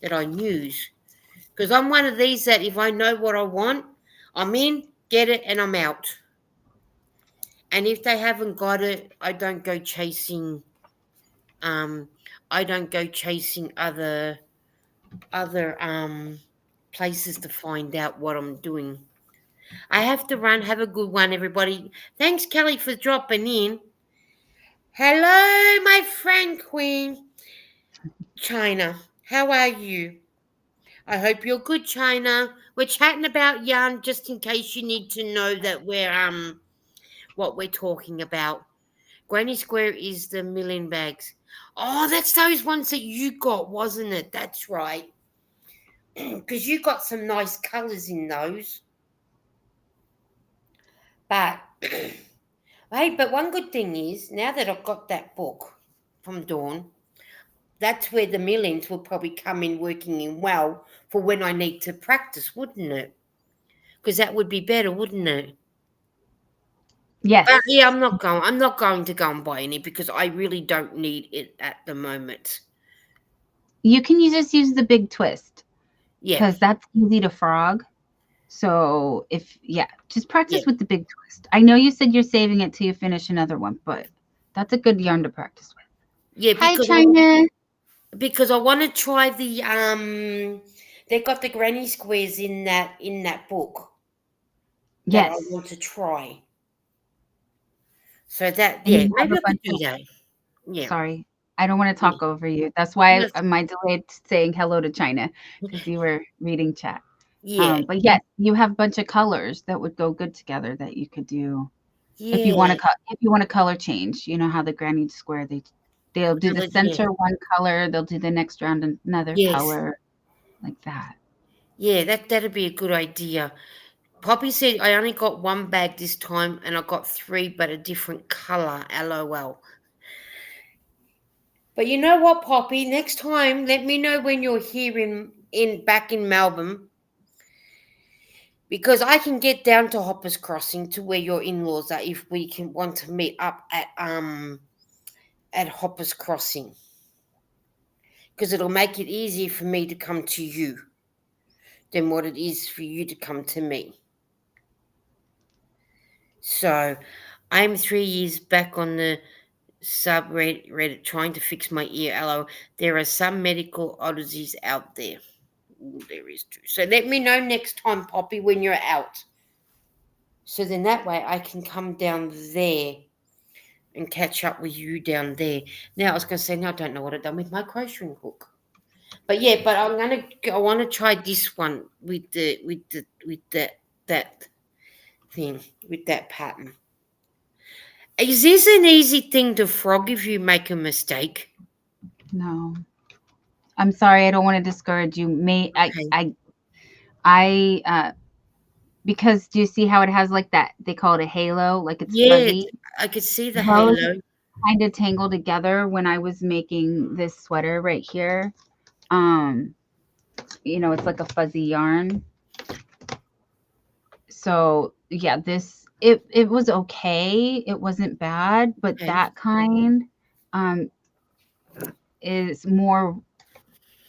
use. Because I'm one of these that if I know what I want, I'm in, get it, and I'm out. And if they haven't got it, I don't go chasing. I don't go chasing other places to find out what I'm doing. I have to run. Have a good one, everybody. Thanks, Kelly, for dropping in. Hello, my friend Queen. China, how are you? I hope you're good, China. We're chatting about yarn just in case you need to know that we're what we're talking about. Granny Square is the million bags. Oh, that's those ones that you got, wasn't it? That's right. Because you got some nice colours in those. But hey, but one good thing is now that I've got that book from Dawn, that's where the millions will probably come in working in well for when I need to practice, wouldn't it? Because that would be better, wouldn't it? But Yes. yeah, I'm not going to go and buy any because I really don't need it at the moment. You can just use the big twist Yeah, because that's easy to frog. So if yeah, just yeah. practice with the big twist. I know you said you're saving it till you finish another one, but that's a good yarn to practice with. Yeah, Hi, China. because I want to try the they got the granny squares in that book that I Yes. want to try. So that And yeah, you have maybe a I could bunch do of that. Yeah. sorry. I don't want to Yeah. talk over you. That's why Yes. my delayed saying hello to China because you were reading chat. Yeah. But yes, you have a bunch of colors that would go good together that you could do if you want Yeah. to if you want to color change. You know how the granny square they'll do the Yeah. center one color, they'll do the next round another Yes. color like that. Yeah, that'd be a good idea. Poppy said I only got one bag this time and I got three but a different colour. LOL. But you know what, Poppy? Next time let me know when you're here in back in Melbourne because I can get down to Hoppers Crossing to where your in-laws are if we can want to meet up at Hoppers Crossing because it'll make it easier for me to come to you than what it is for you to come to me. So I'm 3 years back on the subreddit trying to fix my ear. Hello, there are some medical oddities out there. Ooh, there is too. So let me know next time, Poppy, when you're out. So then that way I can come down there and catch up with you down there. Now I was going to say, now I don't know what I've done with my crocheting hook. But yeah, but I want to try this one with that thing with that pattern. Is this an easy thing to frog if you make a mistake? No. I'm sorry, I don't want to discourage you. May Okay. I because do you see how it has like that they call it a halo, like it's Yes, fuzzy? I could see the Those halo. kind of tangle together when I was making this sweater right here. Um, it's like a fuzzy yarn. So yeah, this it was okay. It wasn't bad, but Okay. that kind um is more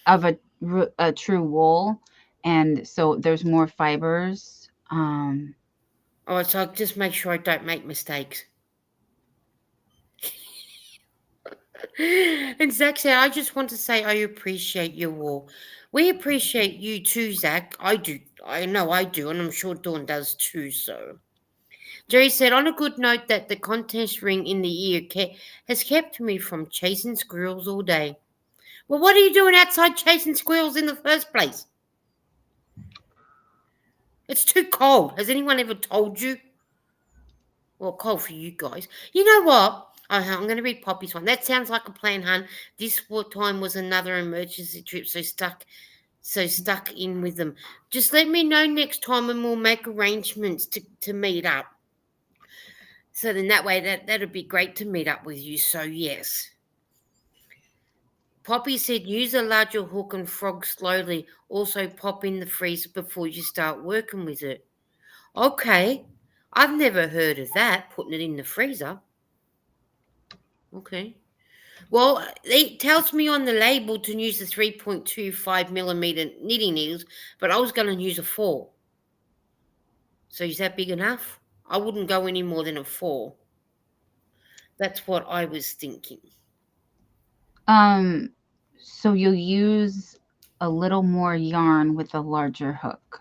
of a true wool, and so there's more fibers. Oh, so I'll just make sure I don't make mistakes. And Zach said, I just want to say I appreciate your war. We appreciate you too, Zach. I do. I know I do, and I'm sure Dawn does too, so. Jerry said, on a good note, that the contest ring in the ear has kept me from chasing squirrels all day. Well, what are you doing outside chasing squirrels in the first place? It's too cold. Has anyone ever told you? Well, cold for you guys. You know what? I'm going to read Poppy's one. That sounds like a plan, hun. This time was another emergency trip, so stuck in with them. Just let me know next time, and we'll make arrangements to meet up. So then that way, that'd be great to meet up with you. So yes. Poppy said, use a larger hook and frog slowly. Also, pop in the freezer before you start working with it. Okay. I've never heard of that, putting it in the freezer. Okay. Well, it tells me on the label to use the 3.25 millimeter knitting needles, but I was going to use a 4. So is that big enough? I wouldn't go any more than a 4. That's what I was thinking. um, so you'll use a little more yarn with a larger hook,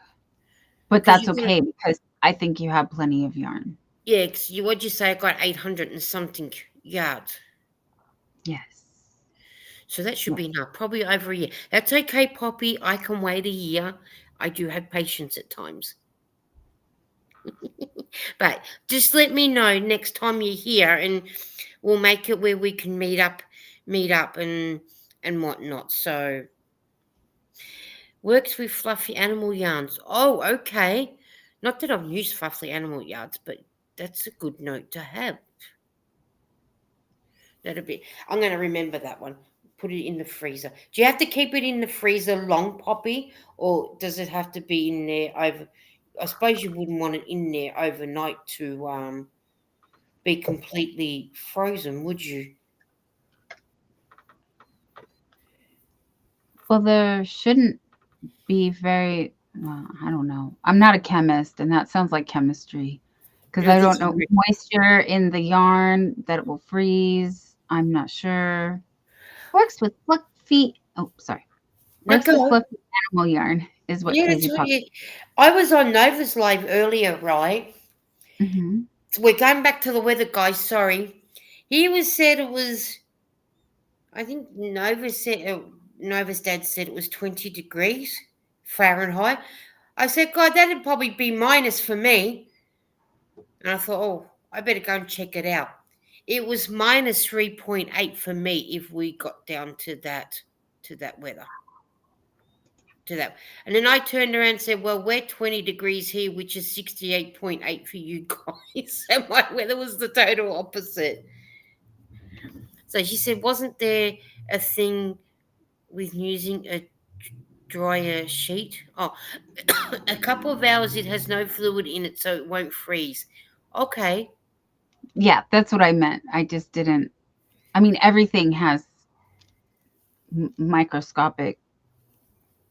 but Because that's you're going to, okay because I think you have plenty of yarn. yeah, because what'd you say? I got 800 and something yards. Yes. So that should Yeah. be enough. Probably over a year. That's okay, Poppy. I can wait a year. I do have patience at times. But just let me know next time you're here, and we'll make it where we can meet up, and whatnot. So works with fluffy animal yarns. Oh, okay. Not that I've used fluffy animal yarns, but that's a good note to have. That'll be. I'm going to remember that one. Put it in the freezer. Do you have to keep it in the freezer long, Poppy, or does it have to be in there over? I suppose you wouldn't want it in there overnight to be completely frozen, would you? Well, there shouldn't be very, well, I don't know. I'm not a chemist, and that sounds like chemistry because No, I this don't is know moisture in the yarn that it will freeze. I'm not sure. Works with fluffy. Oh, sorry. no Works with go. fluffy animal yarn is what Yeah, Crazy that's what Pop. you. I was on Nova's live earlier, right? Hmm. So we're going back to the weather, guys. Sorry. He was said it was. I think Nova's dad said it was 20 degrees Fahrenheit. I said, God, that'd probably be minus for me. And I thought, oh, I better go and check it out. It was minus 3.8 for me if we got down to that weather. To that. And then I turned around and said, well, we're 20 degrees here, which is 68.8 for you guys. And my weather was the total opposite. So she said, wasn't there a thing with using a dryer sheet? Oh, a couple of hours it has no fluid in it, so it won't freeze. Okay. Yeah, that's what I meant. I just didn't. I mean, everything has microscopic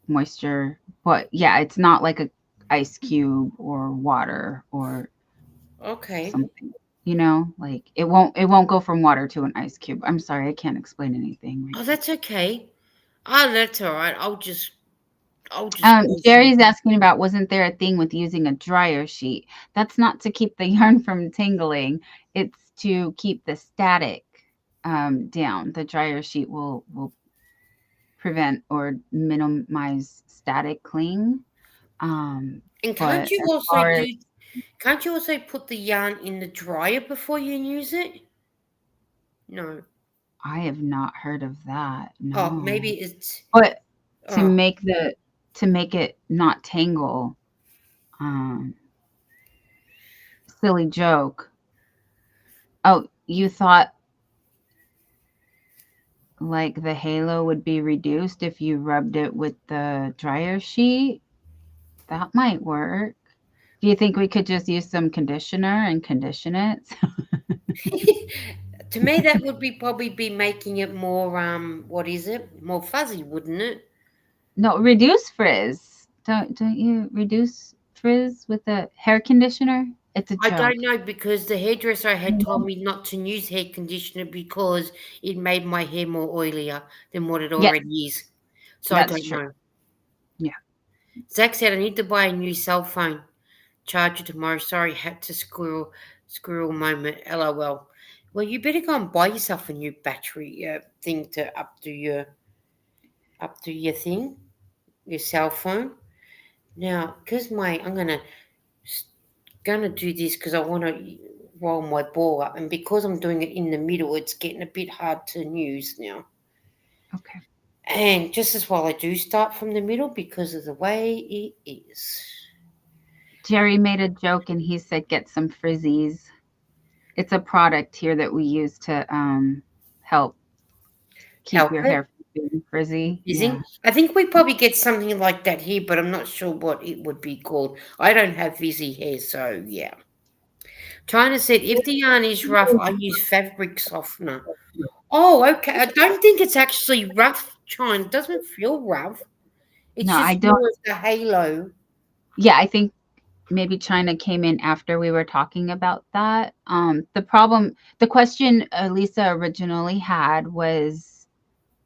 moisture, but yeah, it's not like a ice cube or water or Okay. something. You know, like it won't go from water to an ice cube. I'm sorry, I can't explain anything right Oh, now. that's okay. Oh, that's all right. I'll just go through. Jerry's asking about wasn't there a thing with using a dryer sheet? That's not to keep the yarn from tingling. It's to keep the static down. The dryer sheet will prevent or minimize static cling. Um, And but as far as can't you also put the yarn in the dryer before you use it? No. I have not heard of that. Oh, No. maybe it's But to oh make the to make it not tangle, um, silly joke. Oh, you thought like the halo would be reduced if you rubbed it with the dryer sheet? That might work. Do you think we could just use some conditioner and condition it? to me that would be probably be making it more what is it? More fuzzy, wouldn't it? No, reduce frizz. Don't you reduce frizz with a hair conditioner? It's a I don't joke. know because the hairdresser had told Mhm. me not to use hair conditioner because it made my hair more oilier than what it Yes, already is. So I that's don't true. know. Yeah. Zach said I need to buy a new cell phone charger tomorrow. Sorry, had to squirrel moment. LOL. Well, you better go and buy yourself a new battery thing to up to your thing, your cell phone. Now, because I'm gonna do this because I want to roll my ball up, and because I'm doing it in the middle, it's getting a bit hard to use now. Okay. And just as well, I do start from the middle because of the way it is. Jerry made a joke and he said get some frizzies. It's a product here that we use to help keep Help your it. hair from being frizzy. Yeah. Using. I think we probably get something like that here, but I'm not sure what it would be called. I don't have frizzy hair, so yeah. China said if the yarn is rough, I use fabric softener. Oh, okay. I don't think it's actually rough, China. It doesn't feel rough. It's No, I just don't. more of the halo. Yeah, I think maybe China came in after we were talking about that. The question Lisa originally had was,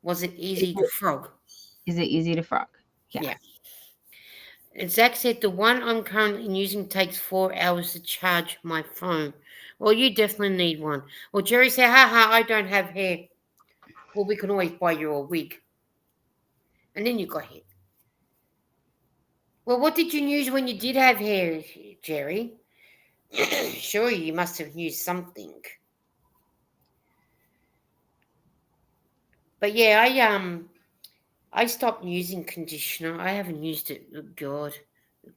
Was it is easy to it, frog? is it easy to frog? Yes. Yeah. And Zach said the one I'm currently using takes 4 hours to charge my phone. Well, you definitely need one. Well, Jerry said, haha, I don't have hair. Well, we can always buy you a wig. And then you got hair. Well, what did you use when you did have hair, Jerry? Sure, you must have used something. But yeah, I stopped using conditioner. I haven't used it. Oh,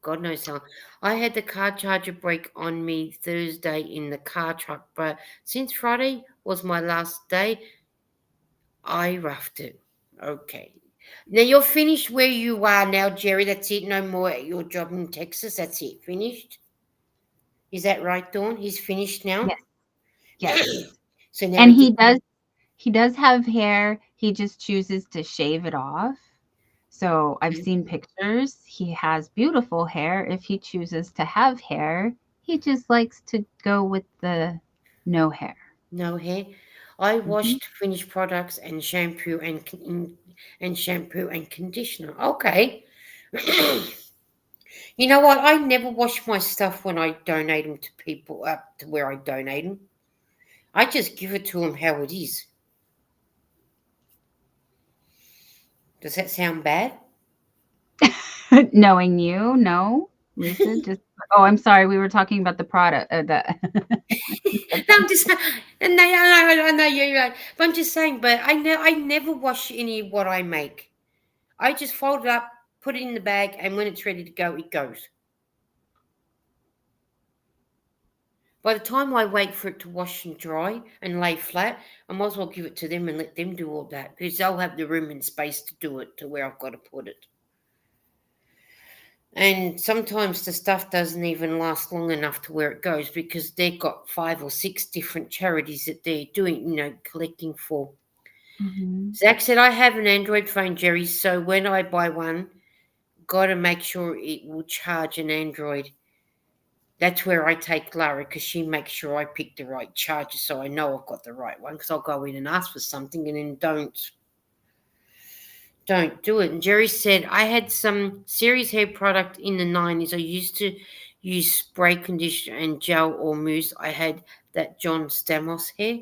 God knows how. I had the car charger break on me Thursday in the car truck, but since Friday was my last day, I roughed it. Okay. Now you're finished where you are now, Jerry. That's it. No more at your job in Texas. That's it. Finished. Is that right, Dawn? He's finished now. Yes, yes. So now And he gets. he does have hair, he just chooses to shave it off. So I've seen pictures. He has beautiful hair. If he chooses to have hair, he just likes to go with the no hair. No hair. I Mhm. washed finished products and shampoo and conditioner. Okay. You know what? I never wash my stuff when I donate them to people up to where I donate them. I just give it to them how it is. Does that sound bad? Knowing you, no, Lisa, just oh, I'm sorry, we were talking about the product, the No, I'm just. And I know you're right, but I'm just saying. But I never wash any of what I make. I just fold it up, put it in the bag, and when it's ready to go, it goes. By the time I wait for it to wash and dry and lay flat, I might as well give it to them and let them do all that because they'll have the room and space to do it to where I've got to put it. And sometimes the stuff doesn't even last long enough to where it goes because they've got 5 or 6 different charities that they're doing, collecting for. Mhm. Zach said, I have an Android phone, Jerry, so when I buy one, got to make sure it will charge an Android. That's where I take Lara because she makes sure I pick the right charger so I know I've got the right one because I'll go in and ask for something and then don't do it. And Jerry said, I had some series hair product in the 90s. I used to use spray conditioner and gel or mousse. I had that John Stamos hair.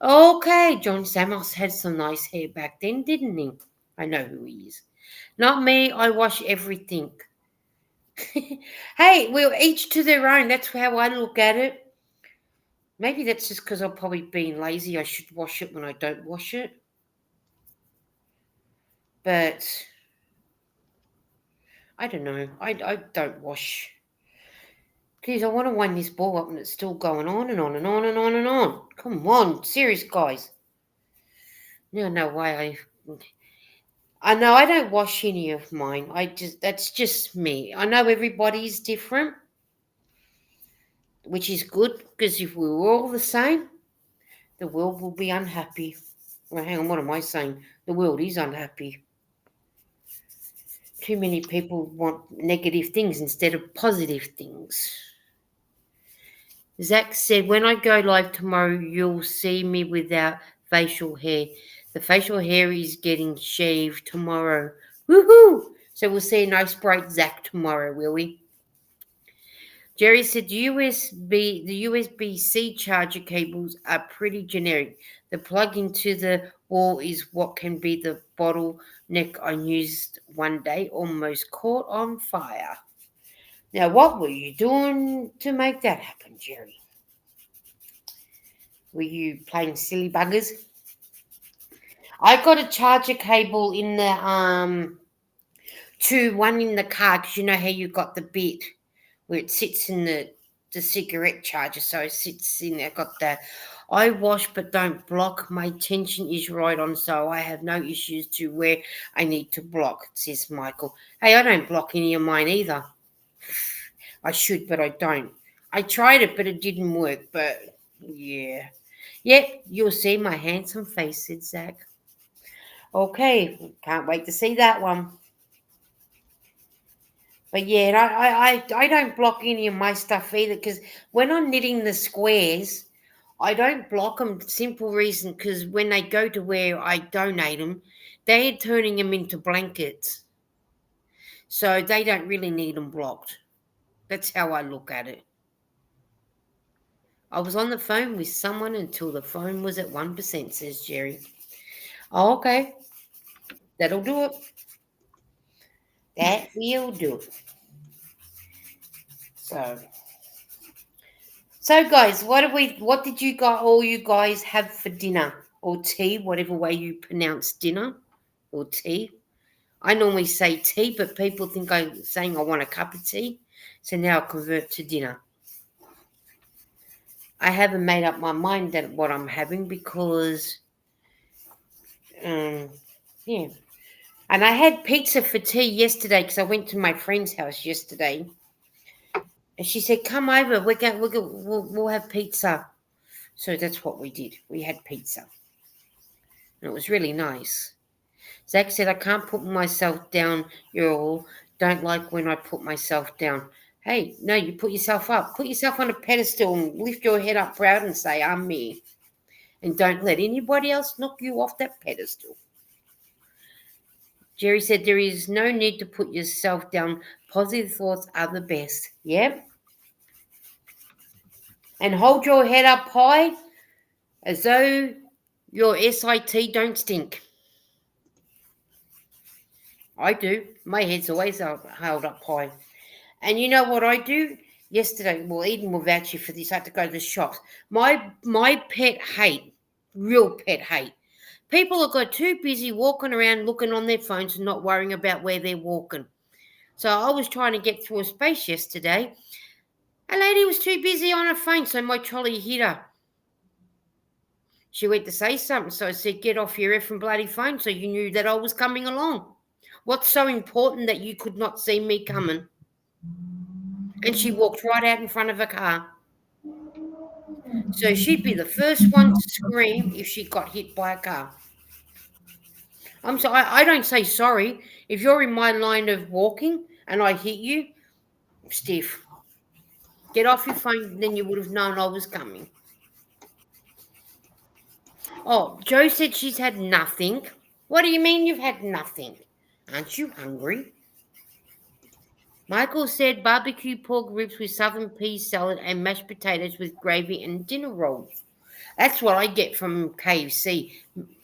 Okay, John Stamos had some nice hair back then, didn't he? I know who he is. Not me. I wash everything. Hey, we're each to their own. That's how I look at it. Maybe that's just because I've probably been lazy. I should wash it when I don't wash it. But I don't know. I don't wash. Please, I want to wind this ball up and it's still going on and on and on and on and on. Come on, serious guys. No, no way. I know I don't wash any of mine. That's just me. I know everybody's different, which is good because if we were all the same, the world will be unhappy. Well, hang on, what am I saying? The world is unhappy. Too many people want negative things instead of positive things. Zach said, when I go live tomorrow, you'll see me without facial hair. The facial hair is getting shaved tomorrow. Woohoo! So we'll see a nice bright Zach tomorrow, will we? Jerry said the USB-C charger cables are pretty generic. The plug into the wall is what can be the bottleneck I used one day, almost caught on fire. Now, what were you doing to make that happen, Jerry? Were you playing silly buggers? I got a charger cable in the one in the car because you know how you got the bit where it sits in the cigarette charger, so it sits in there. Got that. I wash but don't block. My tension is right on, so I have no issues to where I need to block, says Michael. Hey, I don't block any of mine either. I should, but I don't. I tried it, but it didn't work. But yeah. Yep, you'll see my handsome face, said Zach. Okay, can't wait to see that one. But yeah, and I don't block any of my stuff either because when I'm knitting the squares, I don't block them. Simple reason because when they go to where I donate them, they're turning them into blankets. So they don't really need them blocked. That's how I look at it. I was on the phone with someone until the phone was at 1%, says Jerry. Oh, okay. That'll do it. That will do it. So, so guys, what did you got all you guys have for dinner or tea, whatever way you pronounce dinner or tea? I normally say tea, but people think I'm saying I want a cup of tea. So now I convert to dinner. I haven't made up my mind that what I'm having because, um, yeah. And I had pizza for tea yesterday because I went to my friend's house yesterday, and she said, "Come over. We'll have pizza." So that's what we did. We had pizza, and it was really nice. Zach said, "I can't put myself down. You all don't like when I put myself down." Hey, no, you put yourself up. Put yourself on a pedestal and lift your head up proud and say, "I'm me." And don't let anybody else knock you off that pedestal. Jerry said, "There is no need to put yourself down. Positive thoughts are the best." Yep. And hold your head up high as though your SIT don't stink. I do. My head's always held up high. And you know what I do? Yesterday, well, Eden will vouch you for this. I had to go to the shops. My pet hate, real pet hate. People have got too busy walking around looking on their phones and not worrying about where they're walking. So I was trying to get through a space yesterday. A lady was too busy on her phone, so my trolley hit her. She went to say something, so I said, "Get off your effing bloody phone," so you knew that I was coming along. What's so important that you could not see me coming? And she walked right out in front of a car. So she'd be the first one to scream if she got hit by a car. I'm sorry, I don't say sorry. If you're in my line of walking and I hit you, stiff. Get off your phone, then you would have known I was coming. Oh, Joe said she's had nothing. What do you mean you've had nothing? Aren't you hungry? Michael said barbecue pork ribs with southern pea salad and mashed potatoes with gravy and dinner rolls. That's what I get from KFC.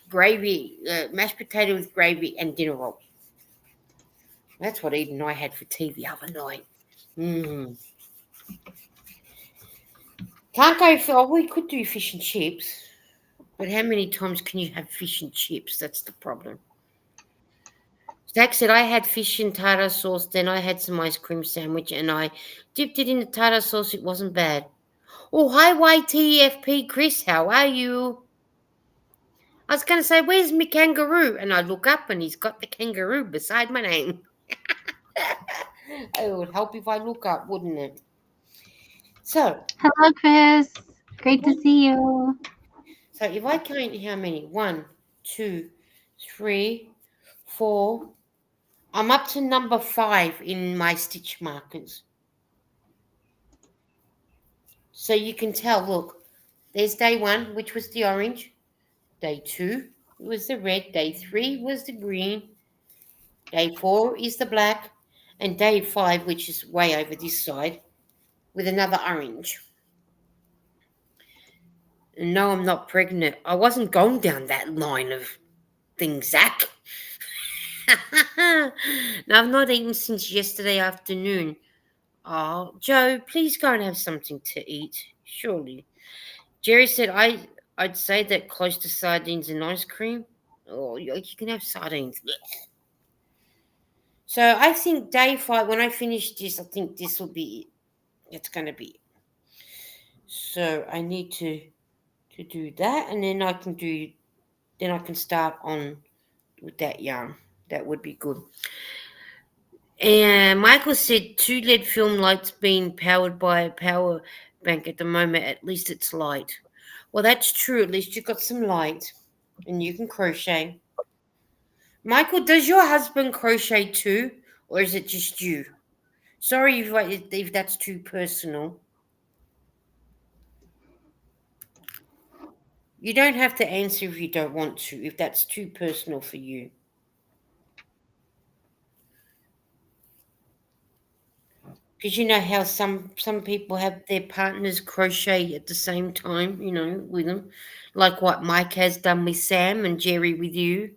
Gravy, mashed potato with gravy and dinner roll. That's what Eden and I had for tea the other night. Mm. Can't go for, oh, we could do fish and chips, but how many times can you have fish and chips? That's the problem. Zach said, I had fish and tartar sauce, then I had some ice cream sandwich and I dipped it in the tartar sauce. It wasn't bad. Oh, hi, YTFP Chris. How are you? I was going to say, where's my kangaroo? And I look up and he's got the kangaroo beside my name. It would help if I look up, wouldn't it? So, Hello, Chris. Great to see you. so if I count how many? 1, 2, 3, 4. I'm up to number 5 in my stitch markers. So you can tell, look, there's day 1, which was the orange. Day 2 was the red. Day 3 was the green. Day 4 is the black. And day 5, which is way over this side, with another orange. And no, I'm not pregnant. I wasn't going down that line of things, Zach. No, I've not eaten since yesterday afternoon. Oh, Joe, please go and have something to eat. Surely. Jerry said I'd say that close to sardines and ice cream. Oh, you can have sardines. So I think day 5, when I finish this, I think this will be it. It's going to be it. So I need to do that, and then I can start on with that yarn. That would be good. And Michael said 2 LED film lights being powered by a power bank at the moment. At least it's light. Well, that's true. At least you've got some light, and you can crochet. Michael, does your husband crochet too, or is it just you? Sorry if that's too personal. You don't have to answer if you don't want to. If that's too personal for you. Because you know how some people have their partners crochet at the same time, with them, like what Mike has done with Sam and Jerry with you.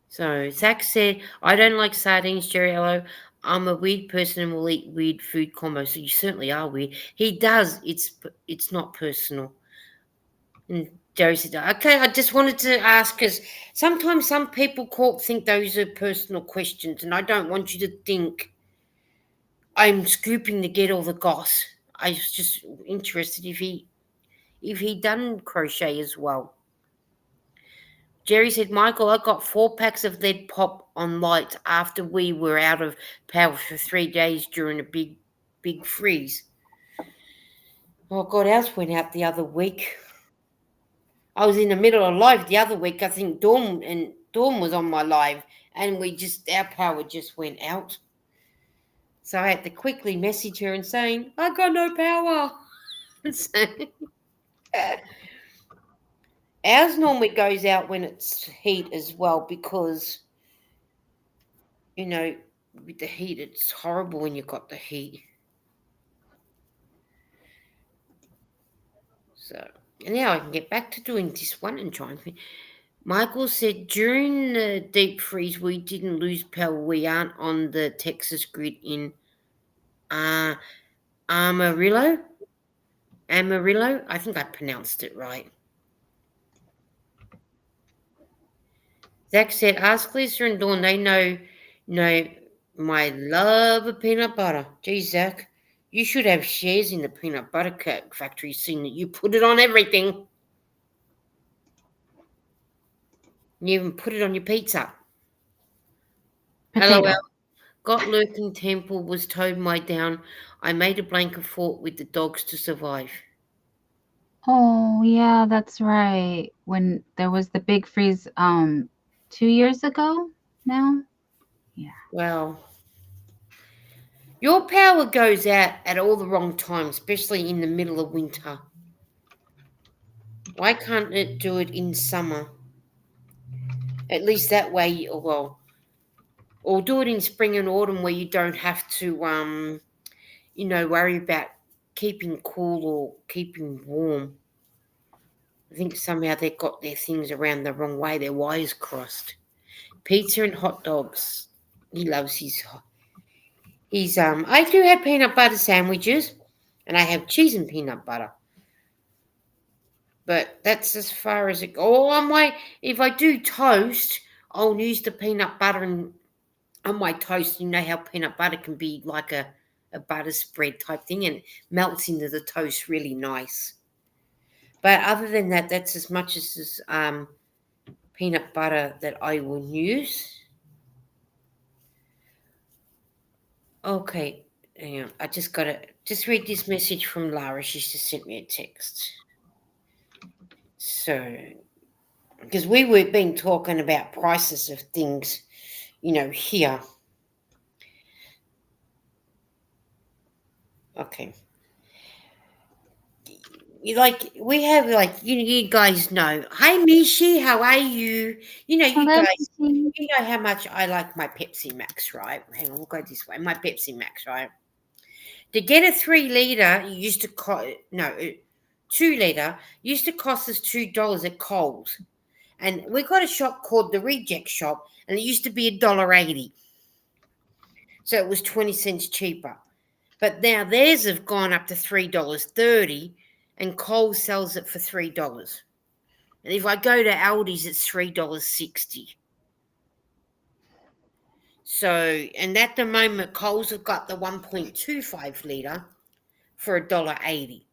So Zach said, "I don't like sardines, Jerry. Hello, I'm a weird person and will eat weird food combos." So you certainly are weird. He does. It's not personal. And Jerry said, "Okay, I just wanted to ask because sometimes some people think those are personal questions, and I don't want you to think I'm scooping to get all the goss. I was just interested if he done crochet as well." Jerry said, "Michael, I got 4 packs of lead pop on lights after we were out of power for 3 days during a big freeze." Oh God, ours went out the other week. I was in the middle of live the other week. I think Dawn was on my live, and our power just went out. So I had to quickly message her and saying, "I got no power." So, ours normally goes out when it's heat as well because, you know, with the heat, it's horrible when you've got the heat. So, and now I can get back to doing this one and trying. Michael said during the deep freeze, we didn't lose power. We aren't on the Texas grid in uh, Amarillo. Amarillo? I think I pronounced it right. Zach said, "Ask Lisa and Dawn. They know my love of peanut butter." Gee, Zach, you should have shares in the peanut butter factory, seeing that you put it on everything. You even put it on your pizza. LOL. Potato. Got lurking temple, was towed my down. I made a blanket fort with the dogs to survive. Oh, yeah, that's right. When there was the big freeze 2 years ago now. Yeah. Well, your power goes out at all the wrong times, especially in the middle of winter. Why can't it do it in summer? At least that way, or do it in spring and autumn where you don't have to, worry about keeping cool or keeping warm. I think somehow they got their things around the wrong way, their wires crossed. Pizza and hot dogs. He loves his. I do have peanut butter sandwiches, and I have cheese and peanut butter. But that's as far as it goes. Oh, if I do toast, I'll use the peanut butter on my toast. You know how peanut butter can be like a butter spread type thing, and melts into the toast really nice. But other than that, that's as much as peanut butter that I will use. Okay, hang on. I just gotta just read this message from Lara. She's just sent me a text. So, because we were been talking about prices of things, here. Okay. We have you guys know. Hey Mishi, how are you? You Hello, guys, Kiki. you know how much I like my Pepsi Max, right? Hang on, we'll go this way. My Pepsi Max, right? To get a 3 liter, you used to cost 2 liter used to cost us $2 at Coles, and we got a shop called the Reject Shop, and it used to be $1.80, so it was 20 cents cheaper. But now theirs have gone up to $3.30, and Coles sells it for $3. And if I go to Aldi's, it's $3.60. So, and at the moment, Coles have got the 1.25 liter for $1.80.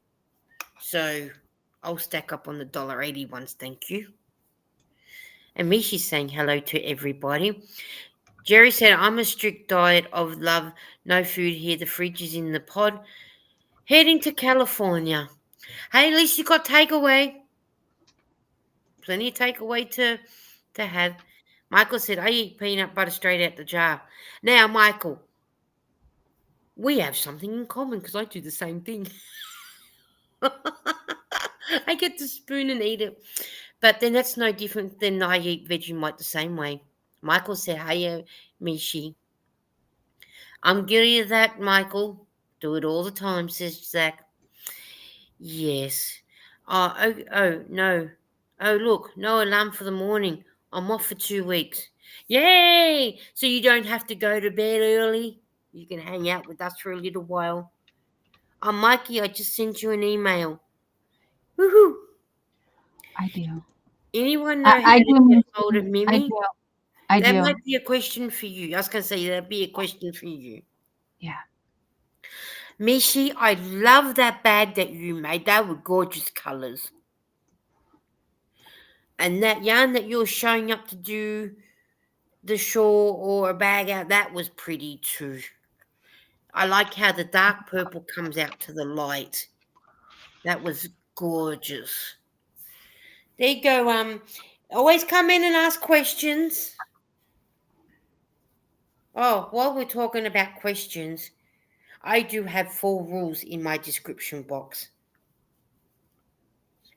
So I'll stack up on the $1.80 ones, thank you. And Mishi's saying hello to everybody. Jerry said, "I'm a strict diet of love, no food here. The fridge is in the pod. Heading to California." Hey, at least you got takeaway. Plenty of takeaway to have. Michael said, "I eat peanut butter straight out the jar." Now, Michael, we have something in common because I do the same thing. I get the spoon and eat it. But then that's no different than I eat Vegemite the same way. Michael said, "Hey, Mishi." I'm guilty of that, Michael. Do it all the time, says Zach. Yes. No. Oh, look, no alarm for the morning. I'm off for 2 weeks. Yay! So you don't have to go to bed early. You can hang out with us for a little while. Mikey, I just sent you an email. Woohoo! I do. Anyone know how I to do. get Miss hold of Jean. I Mimi? do. I That do. might be a question for you. I was going to say that'd be a question for you. Yeah. Mishi, I love that bag that you made. They were gorgeous colours. And that yarn that you're showing up to do the shawl or a bag out, that was pretty too. I like how the dark purple comes out to the light. That was gorgeous. There you go. Always come in and ask questions. Oh, while we're talking about questions, I do have 4 rules in my description box.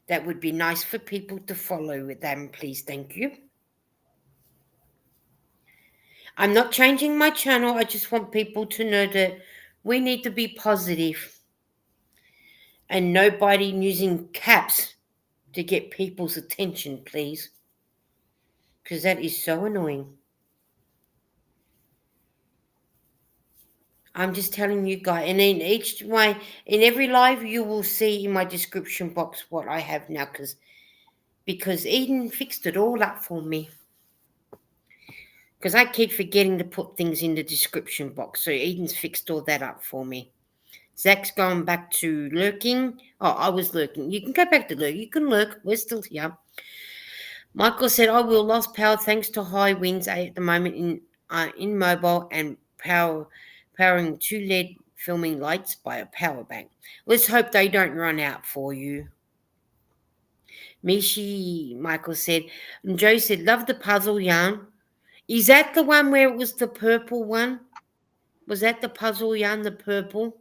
That would be nice for people to follow with them, please. Thank you. I'm not changing my channel. I just want people to know that we need to be positive and nobody using caps to get people's attention, please. Because that is so annoying. I'm just telling you guys, and in every live you will see in my description box what I have now, because Eden fixed it all up for me. Because I keep forgetting to put things in the description box, so Eden's fixed all that up for me. Zach's gone back to lurking. Oh, I was lurking. You can go back to lurk. You can lurk. We're still here. Michael said, "I will lost power thanks to high winds at the moment in mobile and powering 2 LED filming lights by a power bank. Let's hope they don't run out for you." Michael said, and Joe said, "Love the puzzle yarn. Is that the one where it was the purple one? Was that the puzzle yarn, the purple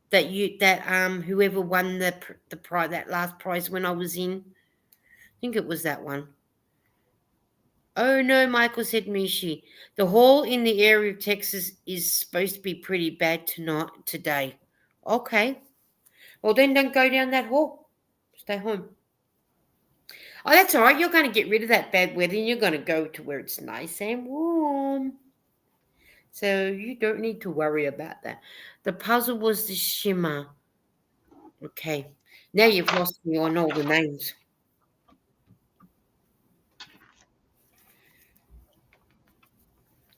that whoever won the prize, that last prize when I was in? I think it was that one." Oh no, Michael said Mishi. The haul in the area of Texas is supposed to be pretty bad today. Okay. Well then don't go down that hall. Stay home. Oh, that's all right. You're going to get rid of that bad weather and you're going to go to where it's nice and warm. So you don't need to worry about that. The puzzle was the shimmer. Okay. Now you've lost me on all the names.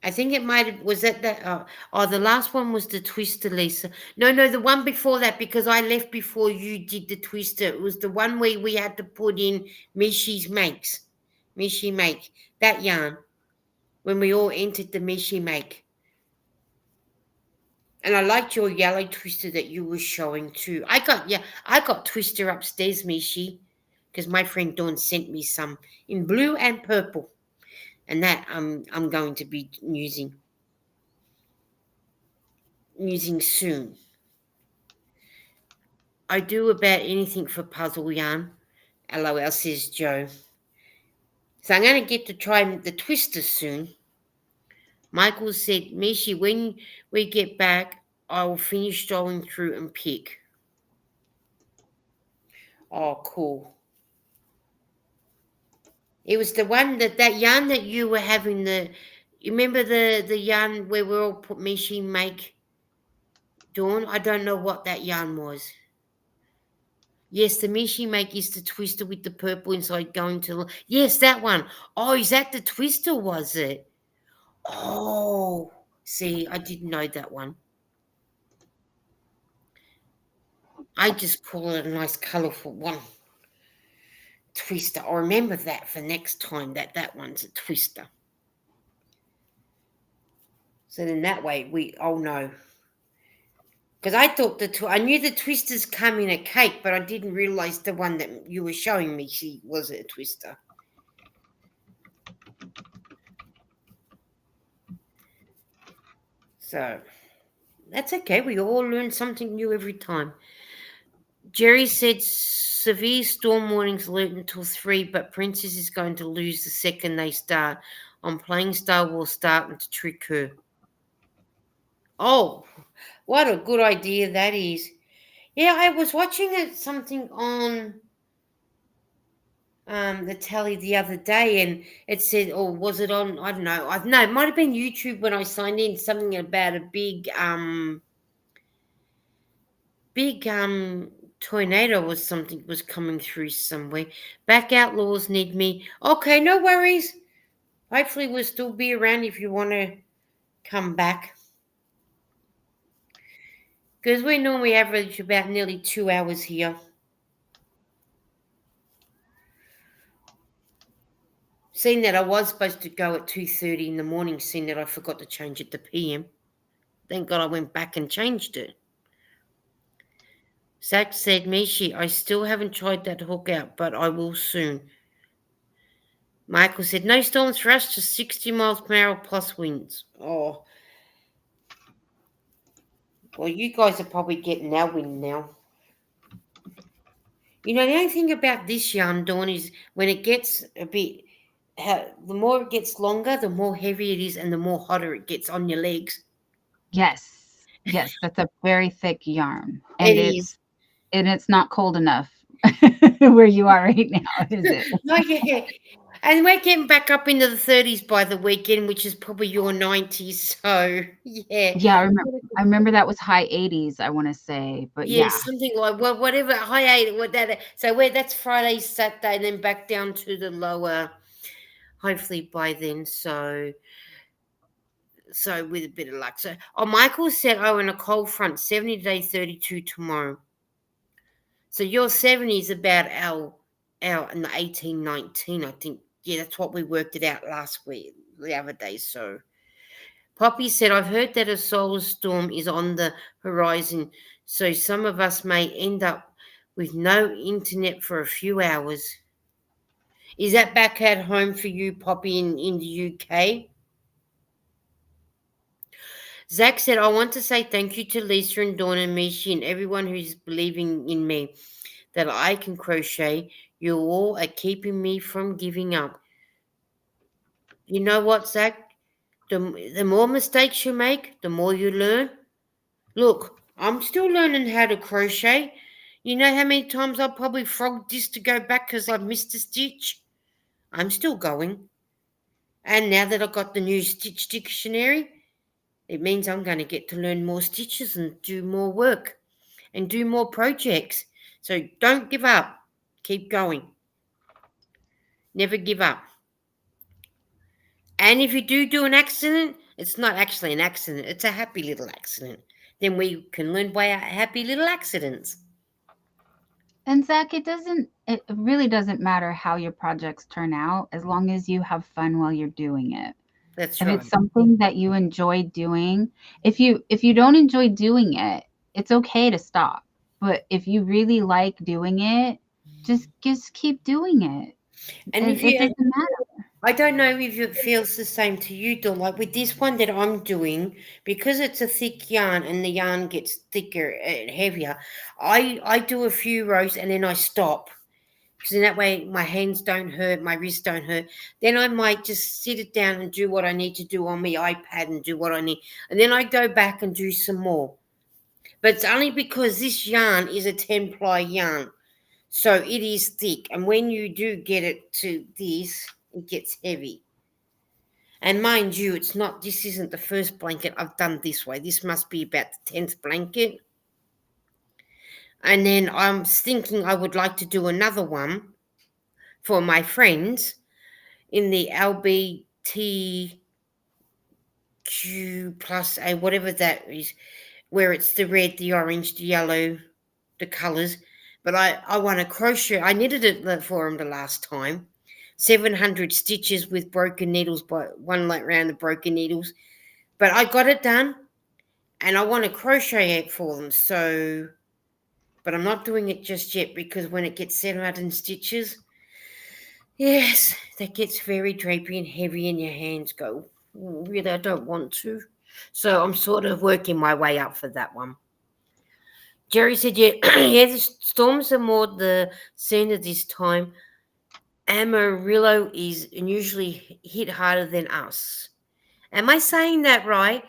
I think it might have, was that the last one was the twister, Lisa. No, the one before that, because I left before you did the twister. It was the one where we had to put in Mishi make, that yarn, when we all entered the Mishi make. And I liked your yellow twister that you were showing too. I got twister upstairs, Mishi, because my friend Dawn sent me some in blue and purple. And that I'm going to be using soon. I do about anything for puzzle yarn. LOL, says Joe. So I'm going to get to try the twister soon. Michael said, Mishi, when we get back, I will finish strolling through and pick. Oh, cool. It was the one that yarn that you were having you remember the yarn where we all put Mishi make, Dawn? I don't know what that yarn was. Yes, the Mishi make is the twister with the purple inside going to... Yes, that one. Oh, is that the twister, was it? Oh, see, I didn't know that one. I just call it a nice colourful one. Twister. I'll remember that for next time, that one's a twister. So then that way we all know. Because I thought I knew the twisters come in a cake, but I didn't realise the one that you were showing me, she was a twister. So that's okay. We all learn something new every time. Jerry said severe storm warnings alert until 3, but Princess is going to lose the second they start. I'm playing Star Wars starting to trick her. Oh, what a good idea that is. Yeah, I was watching something on the telly the other day, and it said, or was it on? I don't know. I no, it might have been YouTube when I signed in. Something about a big tornado or something was coming through somewhere. Back outlaws need me. Okay, no worries. Hopefully, we'll still be around if you want to come back. Because we normally average about nearly 2 hours here. Seeing that I was supposed to go at 2:30 in the morning, seeing that I forgot to change it to PM. Thank God I went back and changed it. Zach said, Mishi, I still haven't tried that hook out, but I will soon. Michael said, no storms for us, just 60 miles per hour plus winds. Oh, well, you guys are probably getting our wind now. You know, the only thing about this yarn, Dawn, is when it gets a bit, the more it gets longer, the more heavy it is and the more hotter it gets on your legs. Yes. Yes, that's a very thick yarn. It And is. it's not cold enough where you are right now, is it? No, yeah. And we're getting back up into the 30s by the weekend, which is probably your 90s. So, yeah. Yeah, I remember that was high 80s, I want to say, but Yeah, yeah. something like, well, whatever, high eight, what that. So that's Friday, Saturday, and then back down to the lower, hopefully by then. So with a bit of luck. So, oh, Michael said, oh, in a cold front, 70 today, 32 tomorrow. So your 70 is about our in the 18, 19, I think. Yeah, that's what we worked it out last week, the other day. So Poppy said, I've heard that a solar storm is on the horizon, so some of us may end up with no internet for a few hours. Is that back at home for you, Poppy, in the UK? Zach said, I want to say thank you to Lisa and Dawn and Mishi and everyone who's believing in me that I can crochet. You all are keeping me from giving up. You know what, Zach? The more mistakes you make, the more you learn. Look, I'm still learning how to crochet. You know how many times I'll probably frog this to go back because I've missed a stitch? I'm still going. And now that I've got the new stitch dictionary, it means I'm going to get to learn more stitches and do more work and do more projects. So don't give up. Keep going. Never give up. And if you do an accident, it's not actually an accident, it's a happy little accident. Then we can learn by our happy little accidents. And Zach, it really doesn't matter how your projects turn out as long as you have fun while you're doing it. That's If right. it's something that you enjoy doing, if you don't enjoy doing it, it's okay to stop. But if you really like doing it, just keep doing it. And It doesn't matter. I don't know if it feels the same to you, Dawn. Like with this one that I'm doing, because it's a thick yarn and the yarn gets thicker and heavier, I do a few rows and then I stop. Because in that way my hands don't hurt, my wrists don't hurt. Then I might just sit it down and do what I need to do on my iPad and do what I need. And then I go back and do some more. But it's only because this yarn is a 10-ply yarn. So it is thick. And when you do get it to this, it gets heavy. And mind you, this isn't the first blanket I've done this way. This must be about the 10th blanket. And then I'm thinking I would like to do another one for my friends in the LBTQ plus A, whatever that is, where it's the red, the orange, the yellow, the colours. But I want to crochet. I knitted it for them the last time. 700 stitches with broken needles, by one like round of broken needles. But I got it done and I want to crochet it for them. So, but I'm not doing it just yet because when it gets 700 stitches, yes, that gets very drapey and heavy and your hands go, "Oh, really, I don't want to." So I'm sort of working my way up for that one. Jerry said, yeah, yeah, the storms are more the center this time. Amarillo is unusually hit harder than us. Am I saying that right?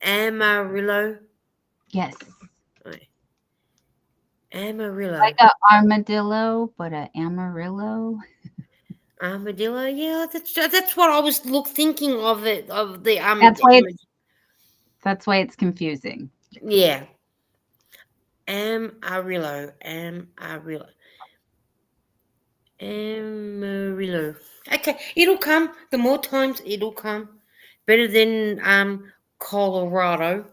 Amarillo. Yes. Right. Amarillo. Like a armadillo, but a amarillo. Armadillo. Yeah, that's what I was thinking of it of the That's why it's confusing. yeah. Amarillo. Amarillo. Amarillo. Okay, it'll come. The more times it'll come. Better than Colorado,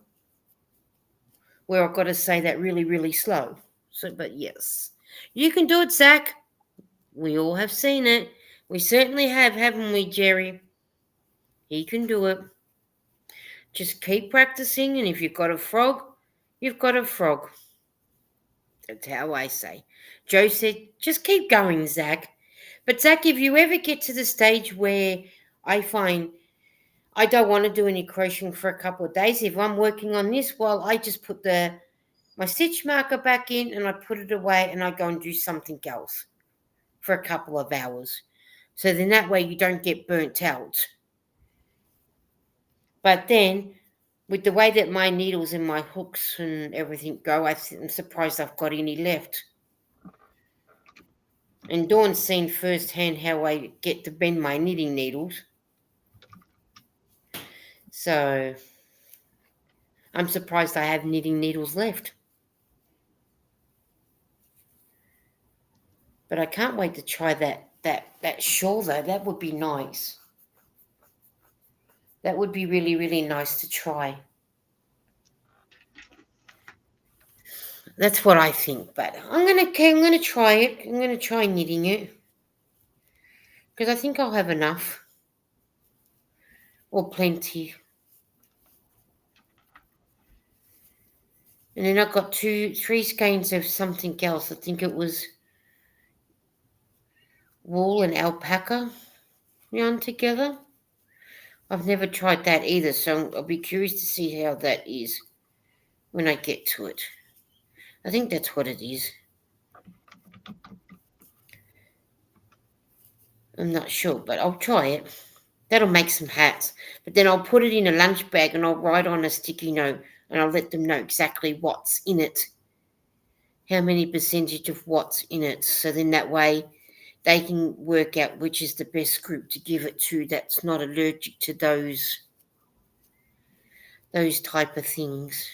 where I've got to say that really, really slow. So, but yes, you can do it, Zach. We all have seen it. We certainly have, haven't we, Jerry? He can do it. Just keep practicing, and if you've got a frog, you've got a frog. That's how I say. Joe said, just keep going, Zach. But Zach, if you ever get to the stage where I find I don't want to do any crocheting for a couple of days, if I'm working on this, well, I just put my stitch marker back in and I put it away and I go and do something else for a couple of hours. So then that way you don't get burnt out. But then with the way that my needles and my hooks and everything go, I'm surprised I've got any left. And Dawn's seen firsthand how I get to bend my knitting needles. So I'm surprised I have knitting needles left. But I can't wait to try that shawl though. That would be nice. That would be really, really nice to try. That's what I think. But I'm gonna try it. I'm gonna try knitting it because I think I'll have enough or plenty. And then I've got three skeins of something else. I think it was wool and alpaca yarn together. I've never tried that either, so I'll be curious to see how that is when I get to it. I think that's what it is. I'm not sure, but I'll try it. That'll make some hats. But then I'll put it in a lunch bag and I'll write on a sticky note and I'll let them know exactly what's in it. How many percentage of what's in it. So then that way they can work out which is the best group to give it to that's not allergic to those type of things.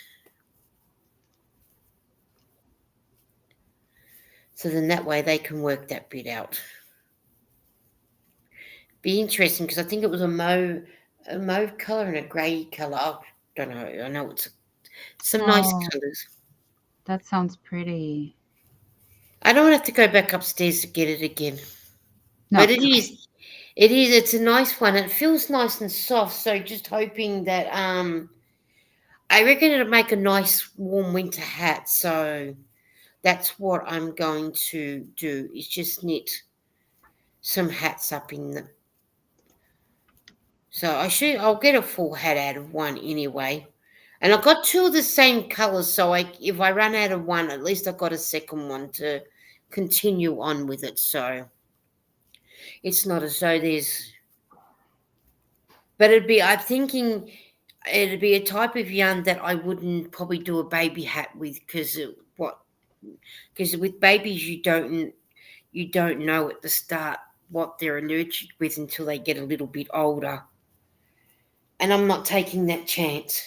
So then that way they can work that bit out. Be interesting because I think it was a mauve colour and a grey colour. I don't know. I know it's some nice Oh, colours. that sounds pretty. I don't have to go back upstairs to get it again. No, But it's okay. it's a nice one. It feels nice and soft. So just hoping that I reckon it'll make a nice warm winter hat. So that's what I'm going to do is just knit some hats up in them. So I'll get a full hat out of one anyway. And I've got two of the same colours, so if I run out of one, at least I've got a second one to continue on with it. So it's not as though but I'm thinking it'd be a type of yarn that I wouldn't probably do a baby hat with because with babies you don't know at the start what they're allergic with until they get a little bit older. And I'm not taking that chance.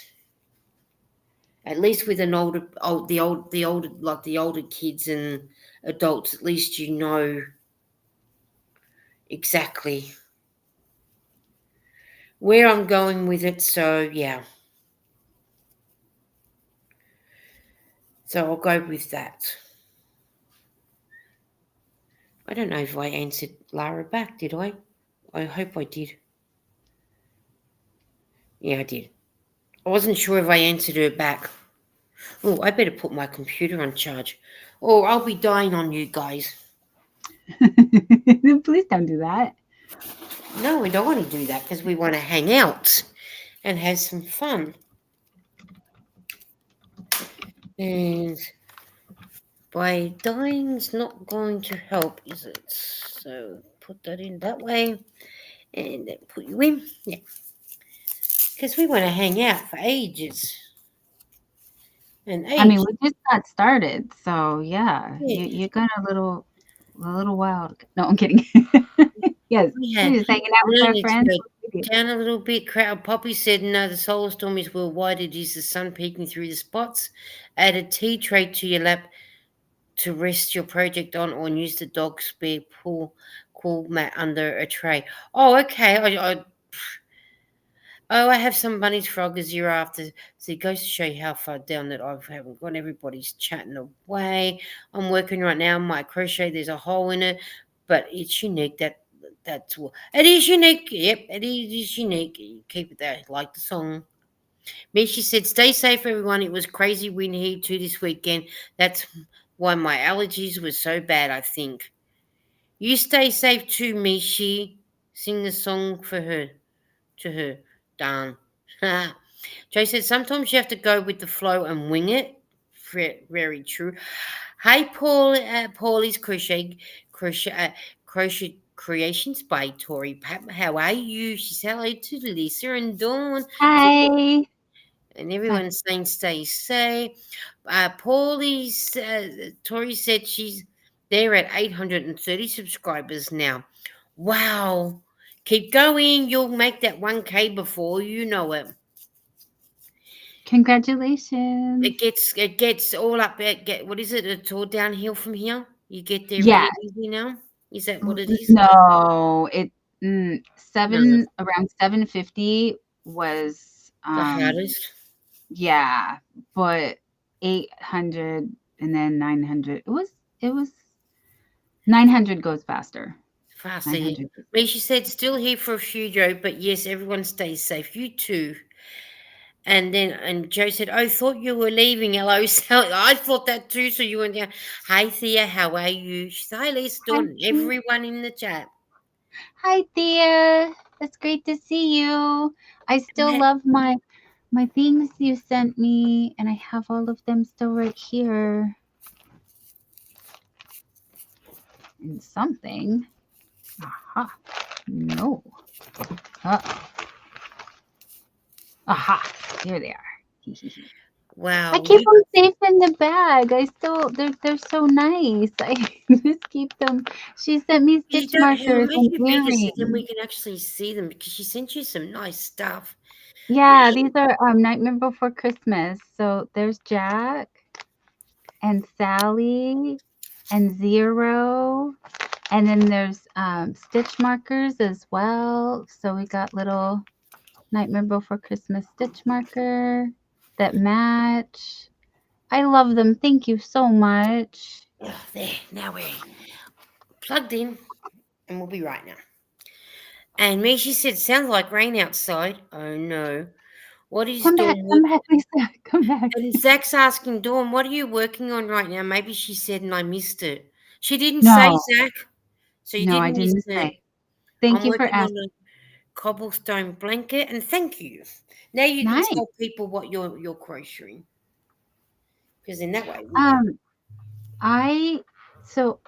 At least with an the older like the older kids and adults, at least you know exactly where I'm going with it. So yeah, so I'll go with that. I don't know if I answered Lara back, did I? I hope I did. Yeah, I did. I wasn't sure if I answered her back. Oh, I better put my computer on charge, or I'll be dying on you guys. Please don't do that. No, we don't want to do that because we want to hang out and have some fun. And by dying's not going to help, is it? So put that in that way and then put you in. Yeah. because we want to hang out for ages and I mean, ages. we just got started, so yeah, Yeah, you got a little wild. No, I'm kidding. Yes, yeah. we're just hanging out with No our need to friends. go What do we do? down a little bit. Crowd Poppy said, no, the solar storm is worldwide. It is the sun peeking through the spots. Add a tea tray to your lap to rest your project on, or use the dog spare pool cool mat under a tray. Oh, okay. I have some bunnies frog a zero after. So it goes to show you how far down that I haven't gone. Everybody's chatting away. I'm working right now on my crochet. There's a hole in it, but it's unique. That's all. It is unique. Yep, it is unique. You keep it there, like the song. Mishi said, "Stay safe, everyone. It was crazy wind here too this weekend. That's why my allergies were so bad. I think you stay safe too, Mishi. Sing the song for her to her. Darn." Jay said, sometimes you have to go with the flow and wing it. Very true. Hey, Paul, Paulie's crochet creations by Tori Pap. How are you? She said hello to Lisa and Dawn. Hi. And Hi. everyone's saying stay safe. Paulie's, Tori said she's there at 830 subscribers now. Wow. Keep going. You'll make that 1K before you know it. Congratulations. It gets all up. What is it? It's all downhill from here. You get there Yeah. real easy now. Is that what it is? No, No, around 750 was, the hardest. yeah, but 800 and then 900. It was 900 goes faster. Faster. 900. Me, she said, still here for a few, Joe. But yes, everyone stays safe. You too. And Joe said, "Oh, thought you were leaving." Hello, Sally. I thought that too. So you went down. Hey, Thea, how are you? She said, "Hi, Lisa, Hi, Dawn, Thea. everyone in the chat." Hi, Thea. It's great to see you. I still love my things you sent me, and I have all of them still right here. And something. Aha. No. Aha. Here they are. I Wow, keep them safe in the bag. I still, they're so nice. I just keep them. She sent me you stitch don't have markers make and it bigger so then we earrings. can actually see them because she sent you some nice stuff. Yeah, these are Nightmare Before Christmas. So there's Jack and Sally and Zero. And then there's stitch markers as well. So we got little Nightmare Before Christmas stitch marker that match. I love them. Thank you so much. Oh, there, now we're plugged in and we'll be right now. And me, she said, sounds like rain outside. Oh no. What is Dawn Come work? back, Lisa. Come back. And Zach's asking Dawn, what are you working on right now? Maybe she said and I missed it. She didn't say, No, Zach, so you no, I didn't miss didn't it. say. Thank I'm you for working on asking. a cobblestone blanket, and thank you. Now you can Nice. tell people what you're crocheting, because in that way we know. Um, I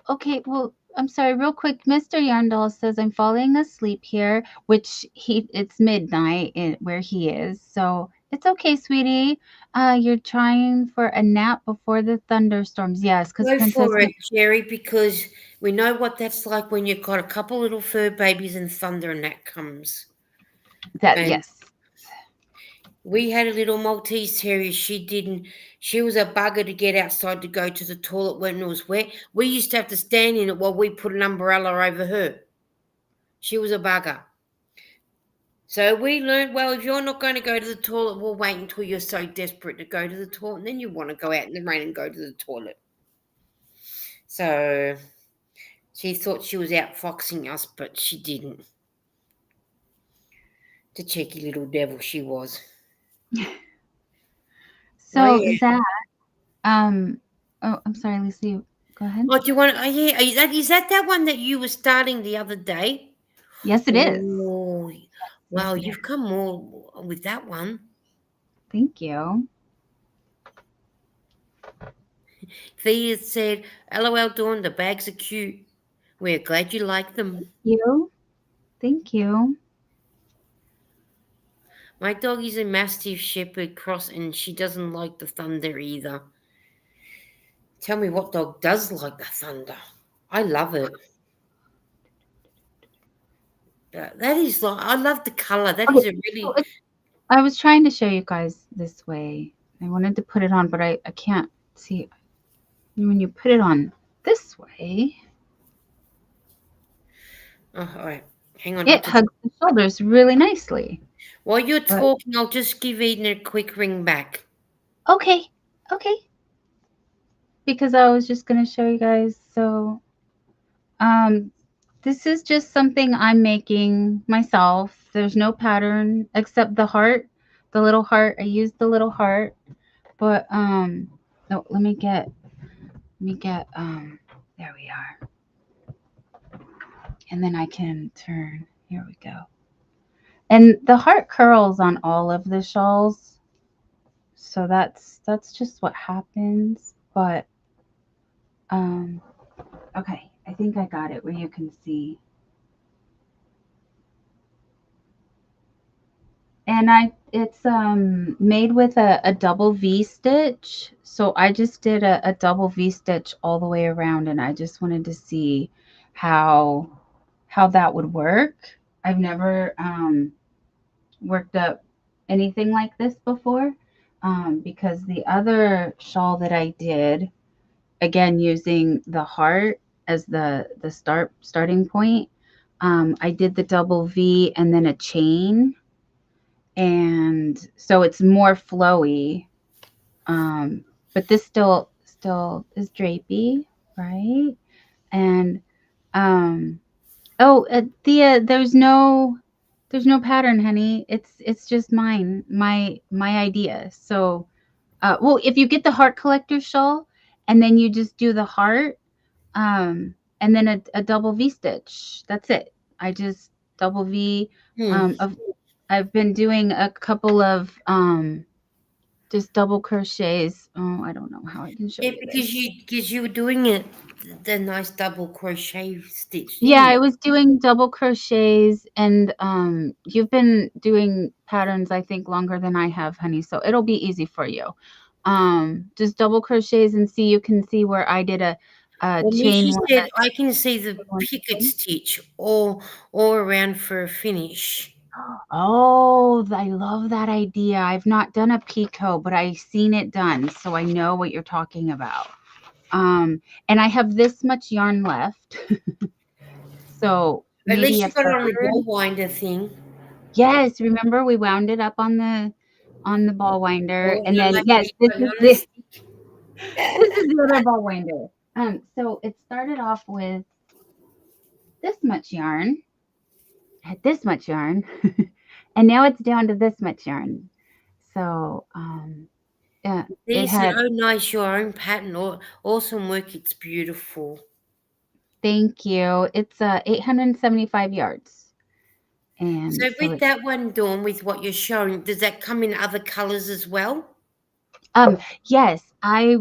okay, well, I'm sorry, real quick. Mr. Yarndall says I'm falling asleep here, which it's midnight where he is. So it's okay, sweetie. You're trying for a nap before the thunderstorms. Yes, because Go Princess for it, Jerry, because we know what that's like when you've got a couple little fur babies and thunder and that comes. that And yes. we had a little Maltese terrier. She was a bugger to get outside to go to the toilet when it was wet. We used to have to stand in it while we put an umbrella over her. She was a bugger. So we learned, well, if you're not going to go to the toilet, we'll wait until you're so desperate to go to the toilet. And then you want to go out in the rain and go to the toilet. So she thought she was outfoxing us, but she didn't. The cheeky little devil she was. Oh, So yeah. Zach, oh, I'm sorry, Lisa. Go ahead. Oh, do you want? Oh, yeah. Is that one that you were starting the other day? Yes, it is. Oh, Yes, wow. it is. You've come more with that one. Thank you. Thea said, "LOL, Dawn. The bags are cute. We're glad you like them." You. Thank you. My dog is a Mastiff Shepherd cross, and she doesn't like the thunder either. Tell me what dog does like the thunder. I love it. That is like I love the color. That Okay, is a so really. I was trying to show you guys this way. I wanted to put it on, but I can't see. When you put it on this way, Oh, all right, hang on. it hugs the shoulders really nicely. While you're But talking, I'll just give Eden a quick ring back. okay, okay. Because I was just gonna show you guys. So, um, this is just something I'm making myself. There's no pattern except the heart, the little heart. I used the little heart, but no, let me get there we are. And then I can turn. Here we go. And the heart curls on all of the shawls. So that's just what happens. But um okay, I think I got it where you can see. And it's made with a double V stitch. So I just did a double V stitch all the way around, and I just wanted to see how that would work. I've never worked up anything like this before, because the other shawl that I did, again using the heart as the starting point, I did the double V and then a chain, and so it's more flowy. But this still is drapey, right? And um, oh, Thea, there's no pattern, honey. It's just my idea. So, well, if you get the heart collector shawl, and then you just do the heart, and then a double V stitch. That's it. I just double V. Hmm. Of I've been doing a couple of just double crochets. Oh, I don't know how I can show Yeah, you because this. you were doing it the nice double crochet stitch, Yeah, didn't you? I was doing double crochets, and you've been doing patterns I think longer than I have, honey, so it'll be easy for you. Just double crochets, and see, you can see where I did a Well, me, chain she one said I can see the and one picket chain. stitch all around for a finish. Oh, I love that idea. I've not done a picot, but I've seen it done, so I know what you're talking about. And I have this much yarn left. So At maybe least a you got it on the third. ball winder thing. Yes, remember we wound it up on the ball winder, Oh, and you're then like yes, me, put it on the this stick. is the other ball winder. So it started off with this much yarn, had this much yarn, and now it's down to this much yarn. So yeah, it These had. are nice, your own pattern. Awesome work. It's beautiful. Thank you. It's 875 yards, and So so with it's that one, Dawn, with what you're showing, does that come in other colors as well? yes, I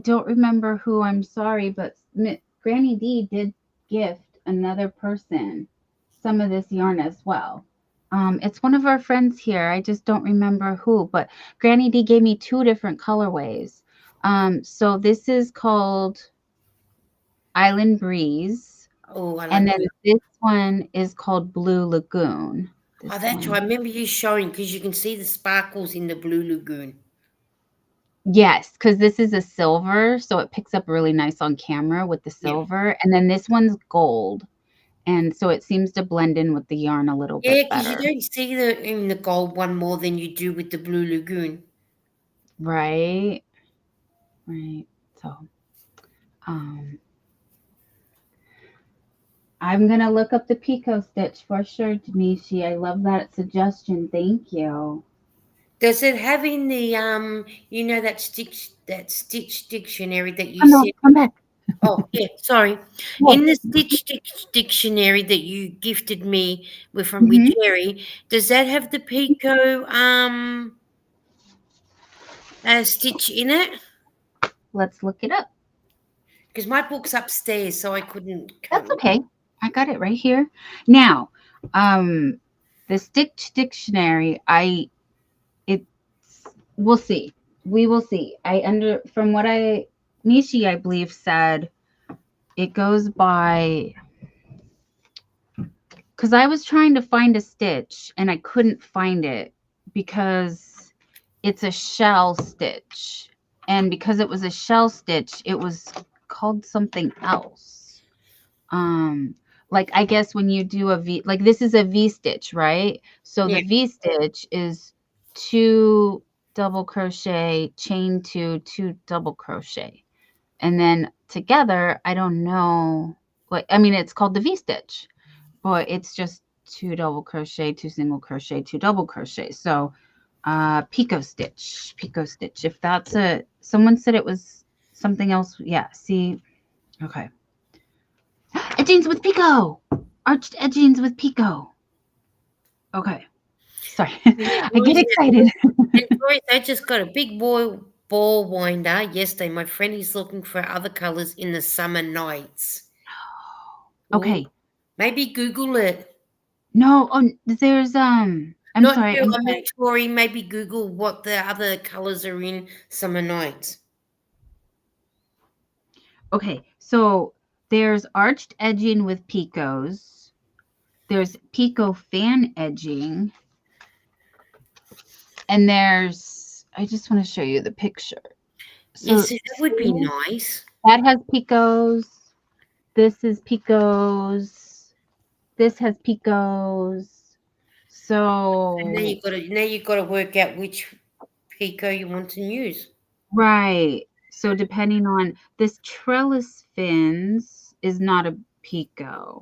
don't remember who. I'm sorry, but Granny D did gift another person some of this yarn as well. It's one of our friends here. I just don't remember who, but Granny D gave me two different colorways. So this is called Island Breeze, Oh, I and like then that. this one is called Blue Lagoon. This Oh, that's right. one. I remember you showing because you can see the sparkles in the blue lagoon. Yes, because this is a silver, so it picks up really nice on camera with the Yeah. silver. And then this one's gold. And so it seems to blend in with the yarn a little Yeah, bit because you better. don't see the in the gold one more than you do with the blue lagoon. Right? Right. So, um, I'm gonna look up the Pico stitch for sure, Janishi. I love that suggestion. Thank you. Does it have in the that stitch dictionary that you Oh no, said? come back. Oh yeah, sorry. Yes. In the dictionary that you gifted me with Hmm. Jerry, does that have the Pico stitch in it? Let's look it up. Because my book's upstairs, so I That's can't. okay. I got it right here. Now, um, The Stitch Dictionary, it we'll see. We will see. From what Nishi, I believe, said it goes by, because I was trying to find a stitch and I couldn't find it because it's a shell stitch. And because it was a shell stitch, it was called something else. Like I guess when you do a V, like this is a V stitch, right? So Yeah. the V stitch is 2 double crochet, chain 2, 2 double crochet. And then together, I don't know, like, I mean, it's called the V stitch, but it's just 2 double crochet, 2 single crochet, 2 double crochet. So picot stitch, picot stitch. If that's someone said it was something else. Yeah, see, okay. Edgings with picot, arched edgings with picot. Okay, sorry, I get excited. And Doris, I just got a big ball winder yesterday. My friend is looking for other colors in the summer nights. Ooh, Okay, maybe Google it. no, oh, there's I'm Not sorry, you, I'm I sorry. mean Tori. Maybe Google what the other colors are in summer nights. Okay, so there's arched edging with picots. There's picot fan edging. And there's, I just want to show you the picture. So Yes, that would be nice. that has picots. This is picots. This has picots. And So, now you got to work out which Pico you want to use. right. So depending on this trellis fins is not a picot,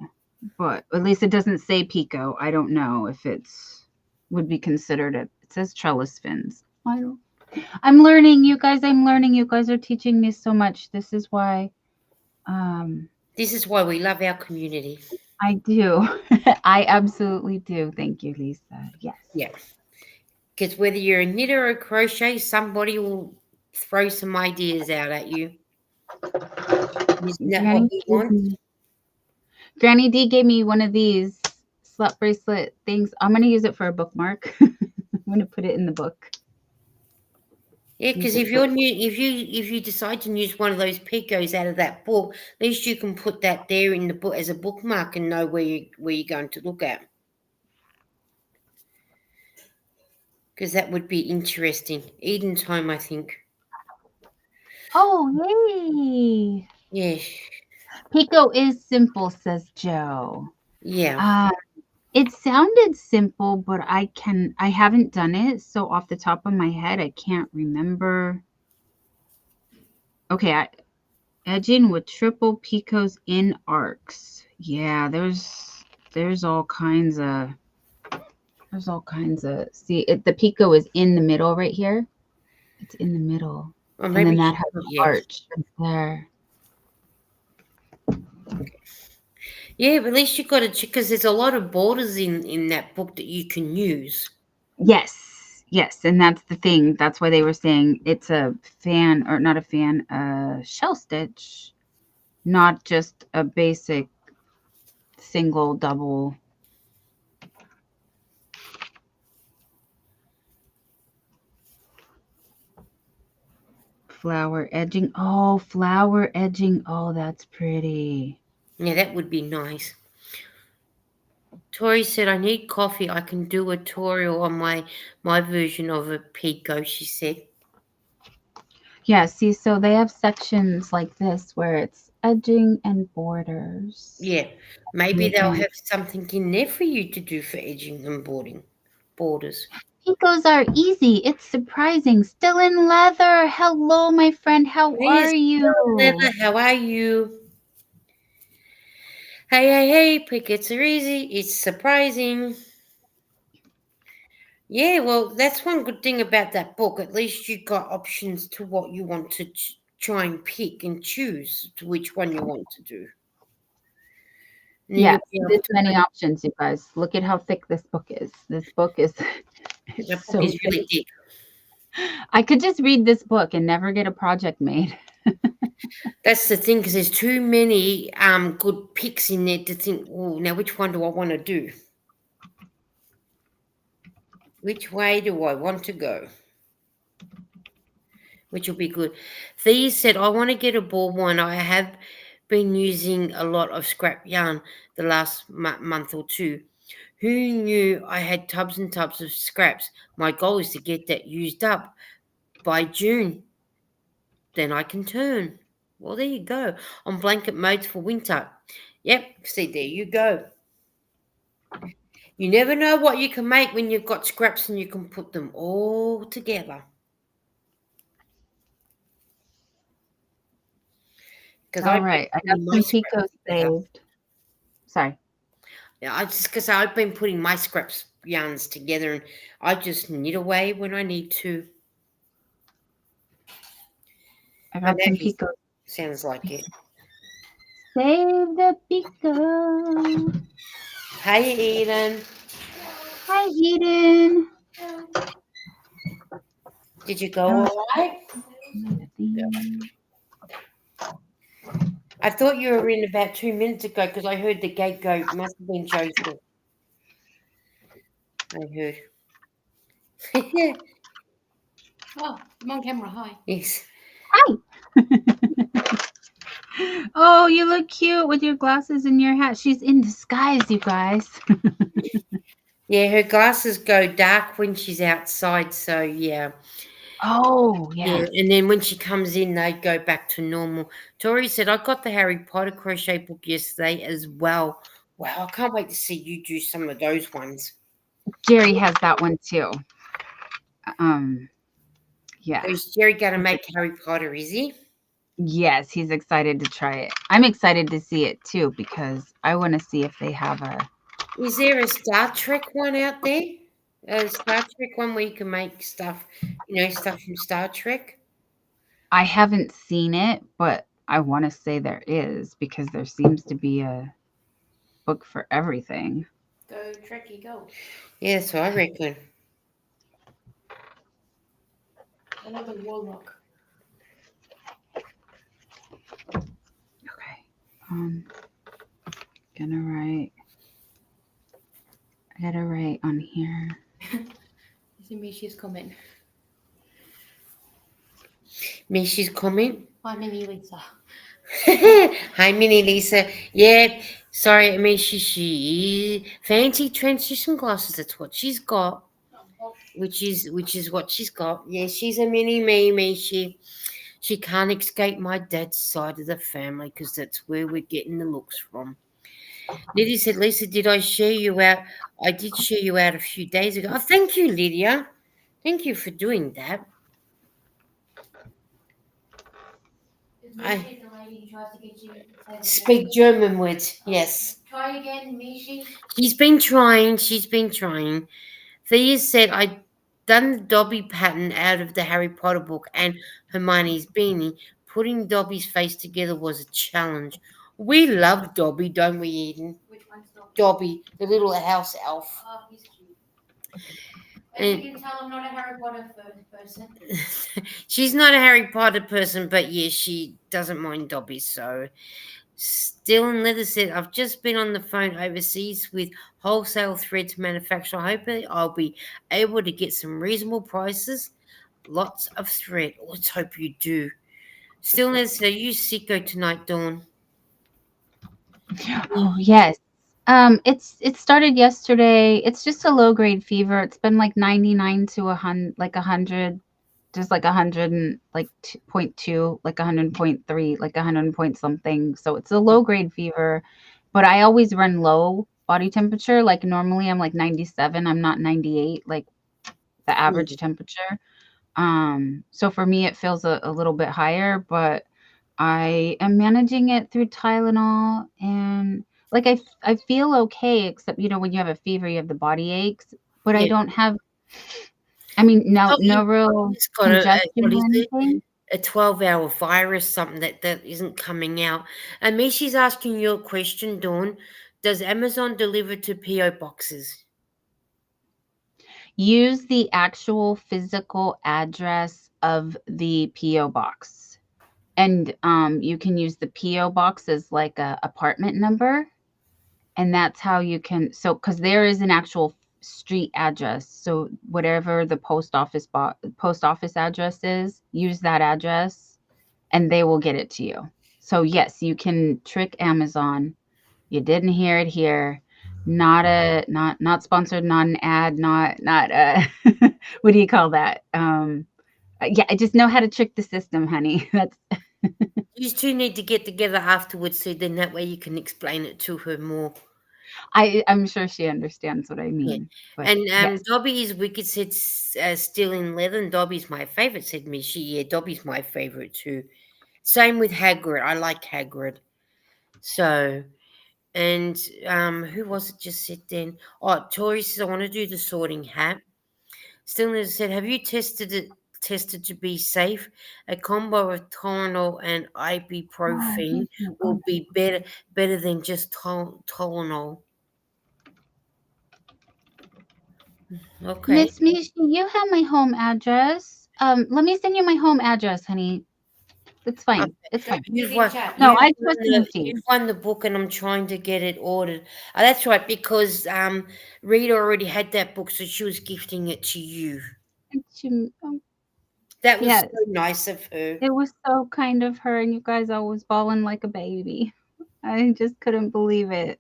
but at least it doesn't say picot. I don't know if it's would be considered it. It says trellis fins. I'm learning, you guys. I'm learning. You guys are teaching me so much. This is why This is why we love our community. I do. I absolutely do. Thank you, Lisa. Yes. Yeah. Because whether you're a knitter or a crochet, somebody will throw some ideas out at you. Isn't that what we want? Granny D gave me one of these slut bracelet things. I'm going to use it for a bookmark. I'm going to put it in the book. Yeah, because if you decide to use one of those picos out of that book, at least you can put that there in the book as a bookmark and know where you're going to look at. Because that would be interesting. Eden time, I think. Oh, yay. Yeah. Pico is simple, says Joe. Yeah. It sounded simple, but I haven't done it. So off the top of my head, I can't remember. Okay, edging with triple picots in arcs. Yeah, there's all kinds of see the picot is in the middle right here. It's in the middle. Or And maybe then that has an arch right there. Yeah, but at least you got to check because there's a lot of borders in that book that you can use. Yes, and that's the thing. That's why they were saying it's a fan or not a fan, shell stitch, not just a basic single, double. Flower edging. Oh, flower edging. Oh, that's pretty. Yeah, that would be nice. Tori said, I need coffee. I can do a tutorial on my version of a Pico, she said. Yeah, see, so they have sections like this where it's edging and borders. Yeah, maybe they'll have something in there for you to do for edging and borders. Picos are easy. It's surprising. Still in leather. Hello, my friend. How are you? Leather, how are you? Hey, pickets are easy. It's surprising. Yeah, well, that's one good thing about that book. At least you got options to what you want to try and pick and choose to which one you want to do. And Yes, there's many options, you guys. Look at how thick this book is. This book is so is really thick. I could just read this book and never get a project made. That's the thing, because there's too many good picks in there to think, oh, now which one do I want to do? Which way do I want to go? Which will be good. Thea said, I want to get a ball one. I have been using a lot of scrap yarn the last month or two. Who knew I had tubs and tubs of scraps? My goal is to get that used up by June. Then I can turn. Well, there you go. On blanket modes for winter. Yep, see, there you go. You never know what you can make when you've got scraps and you can put them all together. Because All I've been right. I got putting my some scraps Picos together. saved. Sorry. Yeah, I just because I've been putting my scraps yarns together and I just knit away when I need to. I I got know some he Picos. sounds like it. Save the Pico. Hey, Eden. Hi, Eden. Did you go Oh, all right? I thought you were in about 2 minutes ago because I heard the gate go. Must have been Joseph. I heard. Oh, I'm on camera. Hi. Yes. Hi. Oh, you look cute with your glasses and your hat. She's in disguise, you guys. Yeah, her glasses go dark when she's outside, so yeah. Oh, Yeah, yeah. and then when she comes in, they go back to normal. Tori said, I got the Harry Potter crochet book yesterday as well. Wow, I can't wait to see you do some of those ones. Jerry has that one too. Um, yeah. So is Jerry going to make Harry Potter, is he? Yes, he's excited to try it. I'm excited to see it too because I want to see if they have a. Is there a Star Trek one out there? A Star Trek one where you can make stuff, stuff from Star Trek? I haven't seen it, but I want to say there is because there seems to be a book for everything. Go, Trekkie, go. Yeah, so I reckon. Another warlock. Okay. Gonna write. I gotta write on here. This is Misha's comment. Mishy's comment. Hi, Mini Lisa. Hi, Mini Lisa. Yeah, sorry, I mean she fancy transition glasses. That's what she's got, which is what she's got. Yeah, she's a mini me. She can't escape my dad's side of the family because that's where we're getting the looks from. Lydia said, Lisa, did I share you out? I did share you out a few days ago. Oh, thank you, Lydia. Thank you for doing that. Is Mishi the lady who tries to get you to say the Speak German words, yes. Try again, Mishi. She's been trying. She's been trying. Thea said, I done the Dobby pattern out of the Harry Potter book and Hermione's beanie. Putting Dobby's face together was a challenge. We love Dobby, don't we, Eden? Which one's not? Dobby, the little house elf. Oh, he's cute. As And- you can tell, I'm not a Harry Potter person. She's not a Harry Potter person, but yeah, she doesn't mind Dobby. So, Still and Leather said, I've just been on the phone overseas with wholesale threads manufacturer. Hopefully, I'll be able to get some reasonable prices. Lots of thread. Let's hope you do. Still and Leather said, are you sicko tonight, Dawn? Oh yes. It started yesterday. It's just a low grade fever. It's been like 99 to 100, like 100, just like 100 and like 0.2, like 100.3, like 100 point something. So it's a low grade fever, but I always run low body temperature. Like normally I'm like 97. I'm not 98, like the average temperature. So for me it feels a little bit higher, but I am managing it through Tylenol and like I feel okay, except when you have a fever, you have the body aches, but I Yeah. don't have. I mean, no Dobby- real Dobby's got congestion what or is it? anything. A 12-hour virus, something that isn't coming out. And me, she's asking you a question, Dawn. Does Amazon deliver to PO boxes? Use the actual physical address of the PO box, and you can use the PO box as like a apartment number, and that's how you can. So because there is an actual street address. So whatever the post office address is, use that address and they will get it to you. So yes, you can trick Amazon. You didn't hear it here. Not sponsored, not an ad, not what do you call that? Yeah, I just know how to trick the system, honey. That's You two need to get together afterwards, so then that way you can explain it to her more. I'm sure she understands what I Yeah. mean. But And yes. Dobby is Wicked said still in leather, and Dobby's my favorite, said Mishi. Yeah, Dobby's my favorite too. Same with Hagrid. I like Hagrid. So, and who was it just said then? Oh, Tori says, I want to do the sorting hat. Still said, have you tested to be safe? A combo of Tylenol and Oh, ibuprofen thank you. will Oh, be better than just Tylenol. Okay. Miss Mishi, you have my home address. Let me send you my home address, honey. It's fine. It's fine. You've won, No, I trust Mishi. you've won the book, and I'm trying to get it ordered. Oh, that's right, because Rita already had that book, so she was gifting it to you. Oh, That was yes, so nice of her. it was so kind of her, and you guys always bawling like a baby. I just couldn't believe it.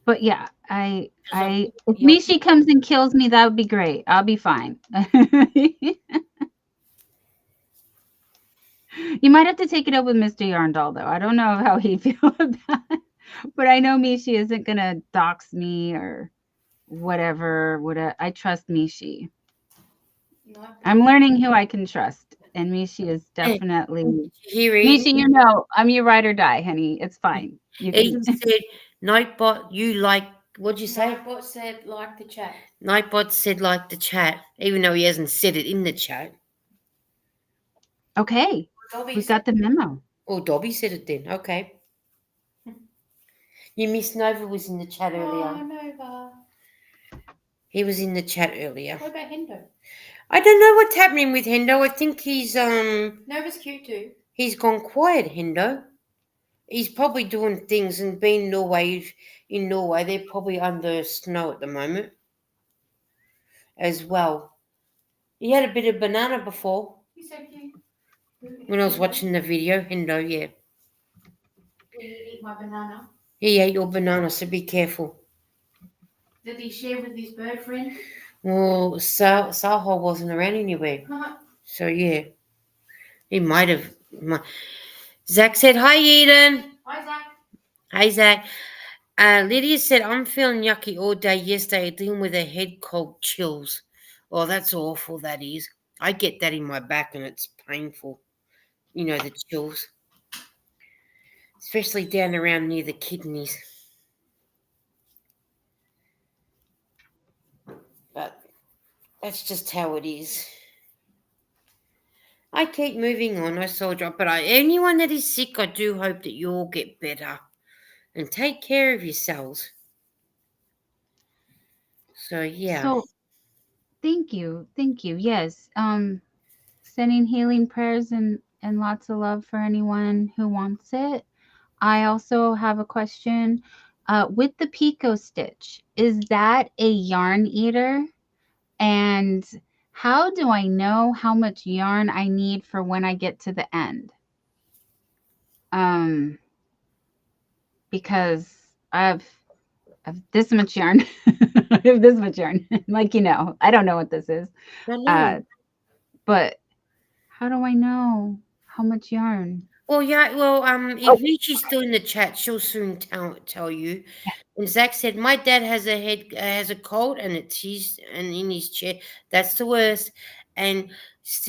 But yeah, if Mishi comes and kills me, that would be great. I'll be fine. You might have to take it up with Mr. Yarndall, though. I don't know how he feels about it. But I know Mishi isn't going to dox me or whatever. I trust Mishi. I'm learning who I can trust. And Mishi is definitely... Mishi, you know, I'm your ride or die, honey. It's fine. You Eden said, Nightbot, you like... What'd you say? Nightbot said like the chat. Nightbot said like the chat, even though he hasn't said it in the chat. Okay. We got the memo. Oh, Dobby said it then. Okay. You missed Nova was in the chat earlier. Oh, Nova. He was in the chat earlier. What about Hendo? I don't know what's happening with Hendo. I think he's Nova's cute too. He's gone quiet, Hendo. He's probably doing things, and being in Norway, they're probably under snow at the moment as well. He had a bit of banana before. He's so cute. When I was watching the video, Hendo, yeah. Did he eat my banana? He ate your banana, so be careful. Did he share with his bird friend? Well, Sahar wasn't around anywhere. So, yeah. He might have. Zach said, hi, Eden. Hi, Zach. Hi, Zach. Lydia said, I'm feeling yucky all day yesterday, dealing with a head cold chills. Oh, that's awful, that is. I get that in my back, and it's painful. You know, the chills. Especially down around near the kidneys. But that's just how it is. I keep moving on, I soldier. But anyone that is sick, I do hope that you all get better. And take care of yourselves. So, yeah. So, thank you. Yes. Sending healing prayers and lots of love for anyone who wants it. I also have a question. With the Pico Stitch, is that a yarn eater? And how do I know how much yarn I need for when I get to the end? Because I have this much yarn. I have this much yarn. Like, you know, I don't know what this is. But how do I know how much yarn? Well, yeah. Well, if Michi's still in the chat, she'll soon tell you. And Zach said, "My dad has a cold, and in his chair. That's the worst." And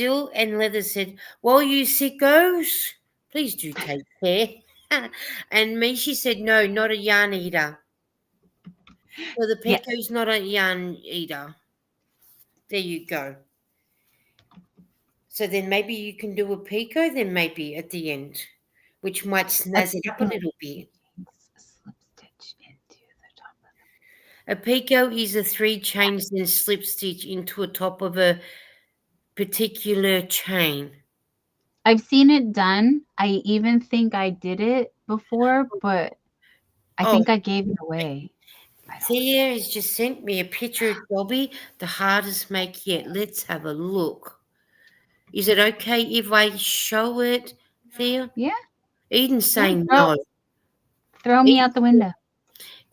Leather said, "Well, you sickos, please do take care." And Michi said, "No, not a yarn eater. So the Pico's not a yarn eater. There you go. So then maybe you can do a Pico, then maybe at the end, which might snazz it up a little bit. Slip stitch into the top of A Pico is a 3 chains then slip stitch into a top of a particular chain. I've seen it done. I even think I did it before, but I Oh, think I gave it away. I don't. Thea has just sent me a picture of Dobby, the hardest make yet. Let's have a look. Is it okay if I show it, Thea? Yeah, Eden's yeah. saying no. Throw me Eden, out the window.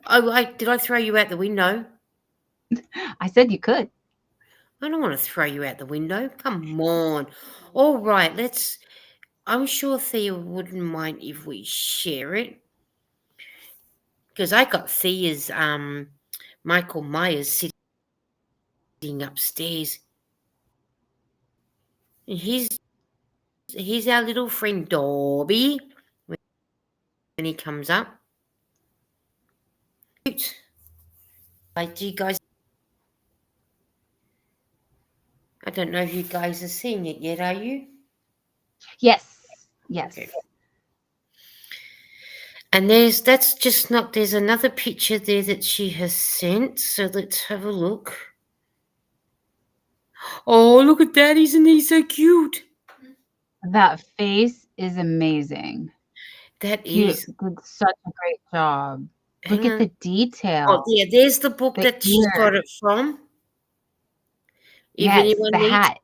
oh, did I throw you out the window? I said you could. I don't want to throw you out the window. Come on. All right, I'm sure Thea wouldn't mind if we share it. Because I got Thea's Michael Myers sitting upstairs. And here's our little friend Dobby when he comes up. Like, do you guys? I don't know if you guys are seeing it yet. Are you? Yes. Yes. Okay. And there's another picture there that she has sent. So let's have a look. Oh, look at that! Isn't he so cute? That face is amazing. That You is. did such a great job. Look Hang at on. the detail. Oh, yeah. There's the book The that she got ear. it from. If Yes, anyone the needs. hat.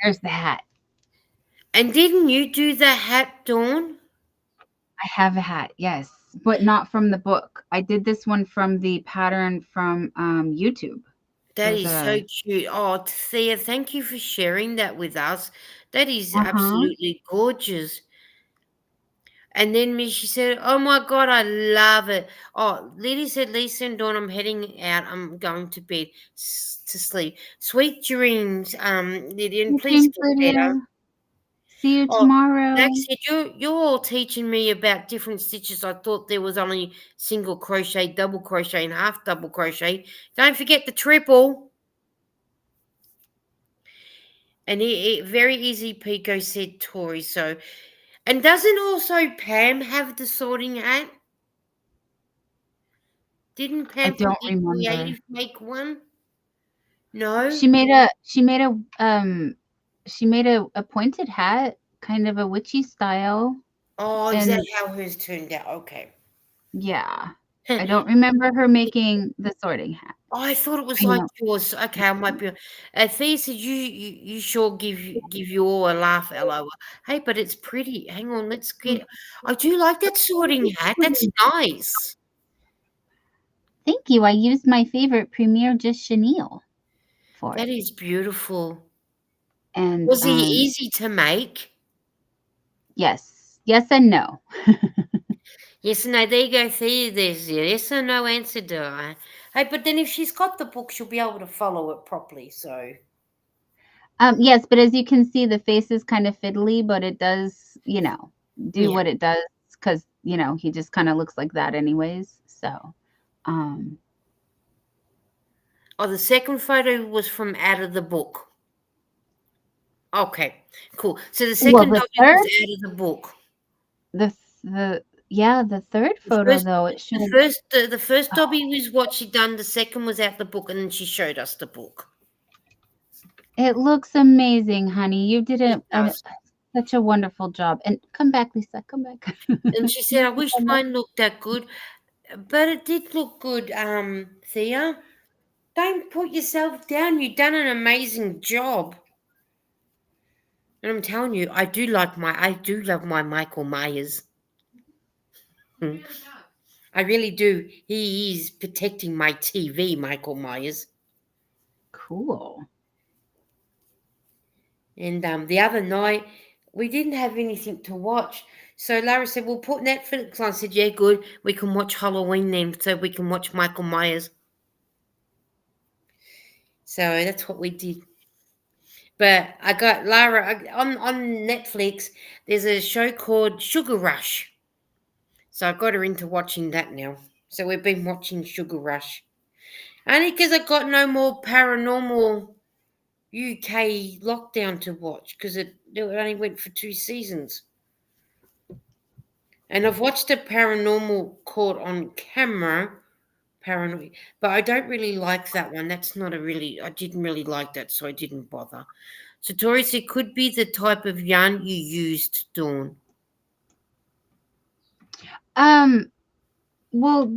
There's the hat. And didn't you do the hat, Dawn? I have a hat, yes, but not from the book. I did this one from the pattern from YouTube. That There's is so a cute. Oh, Thea, thank you for sharing that with us. That is uh-huh. absolutely gorgeous. And then she said, "Oh my God, I love it." Oh, Lily said, "Lisa and Dawn, I'm heading out. I'm going to bed to sleep. Sweet dreams, Lydia, and please Thanks, get better." Lydia. See you Oh, tomorrow. Max said, "You're all teaching me about different stitches. I thought there was only single crochet, double crochet, and half double crochet. Don't forget the triple." And very easy, Pico said Tori. So, and doesn't also Pam have the sorting hat? Didn't I Pam from don't Geek remember. Creative make one? No. She made a pointed hat, kind of a witchy style. Oh, is that And how hers turned out? Okay. yeah, I don't remember her making the sorting hat. Oh, I thought it was I like know. yours. Okay, I might be. Thea said you sure give you all a laugh, LOL. Hey, but it's pretty. Hang on, let's get. I do like that sorting hat. That's nice. Thank you. I used my favorite Premier Just Chenille for That it. is beautiful. And Was he easy to make? yes. Yes and no. Yes and no. There you go. There's your yes or no answer, Di. Hey, but then if she's got the book, she'll be able to follow it properly. So. Yes, but as you can see, the face is kind of fiddly, but it does, do Yeah. what it does because, he just kind of looks like that anyways. So, Oh, the second photo was from out of the book. Okay, cool. So the well, second the Dobby was third, out of the book. the third The photo first, though, it the showed, first, the first Dobby was what she done. The second was out the book, and then she showed us the book. it looks amazing, honey. You did It does. such a wonderful job. And come back, Lisa, come back. And she said, "I wish mine looked that good, but it did look good." Thea, don't put yourself down. You've done an amazing job. And I'm telling you, I do love my Michael Myers. Hmm. I really do. He is protecting my TV, Michael Myers. Cool. And the other night, we didn't have anything to watch. So Lara said, "We'll put Netflix on." I said, "Yeah, good. We can watch Halloween then, so we can watch Michael Myers." So that's what we did. But I got Lara on Netflix. There's a show called Sugar Rush. So I got her into watching that now. So we've been watching Sugar Rush. Only because I got no more paranormal UK lockdown to watch because it only went for 2 seasons. And I've watched a paranormal caught on camera, paranoid, but I don't really like that one. That's not I didn't really like that, so I didn't bother. So Tori said, could be the type of yarn you used, Dawn. Um, Well,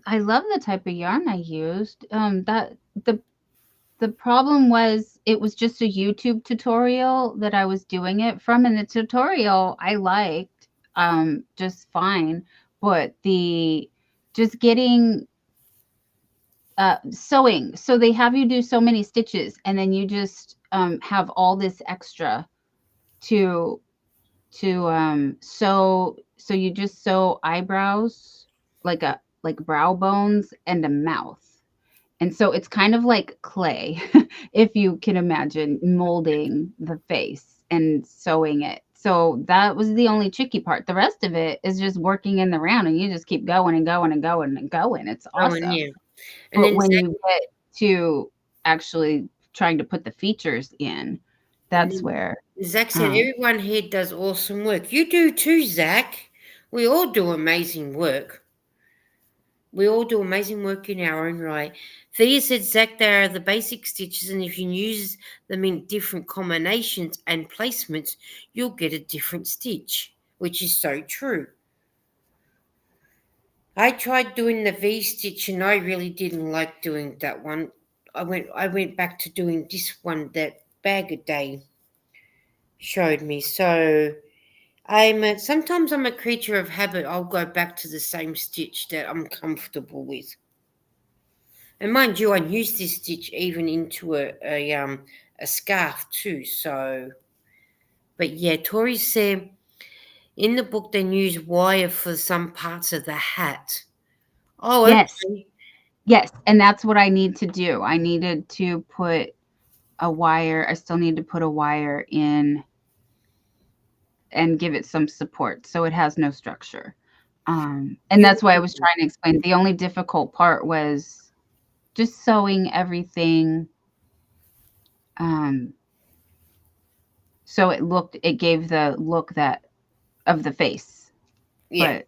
I love the type of yarn I used. That the problem was it was just a YouTube tutorial that I was doing it from, and the tutorial I liked just fine, but the just getting sewing. So they have you do so many stitches, and then you just have all this extra to sew. So you just sew eyebrows, like brow bones and a mouth. And so it's kind of like clay, if you can imagine molding the face and sewing it. So that was the only tricky part. The rest of it is just working in the round, and you just keep going and going and going and going. It's Oh, and awesome. yeah. And But then when Zach, you get to actually trying to put the features in, and that's then where Zach said, um everyone here does awesome work. You do too, Zach. We all do amazing work. We all do amazing work in our own right. Thea said, Zach, they are the basic stitches, and if you use them in different combinations and placements, you'll get a different stitch, which is so true. I tried doing the V stitch, and I really didn't like doing that one. I went back to doing this one that Bag a Day showed me. So sometimes I'm a creature of habit. I'll go back to the same stitch that I'm comfortable with. And mind you, I use this stitch even into a scarf too. So, but yeah, Tori said in the book they use wire for some parts of the hat. Oh, yes, okay. yes, and that's what I need to do. I needed to put a wire. I still need to put a wire in and give it some support so it has no structure. And You that's why I was trying to explain. The only difficult part was just sewing everything um, so it gave the look that of the face. yeah, But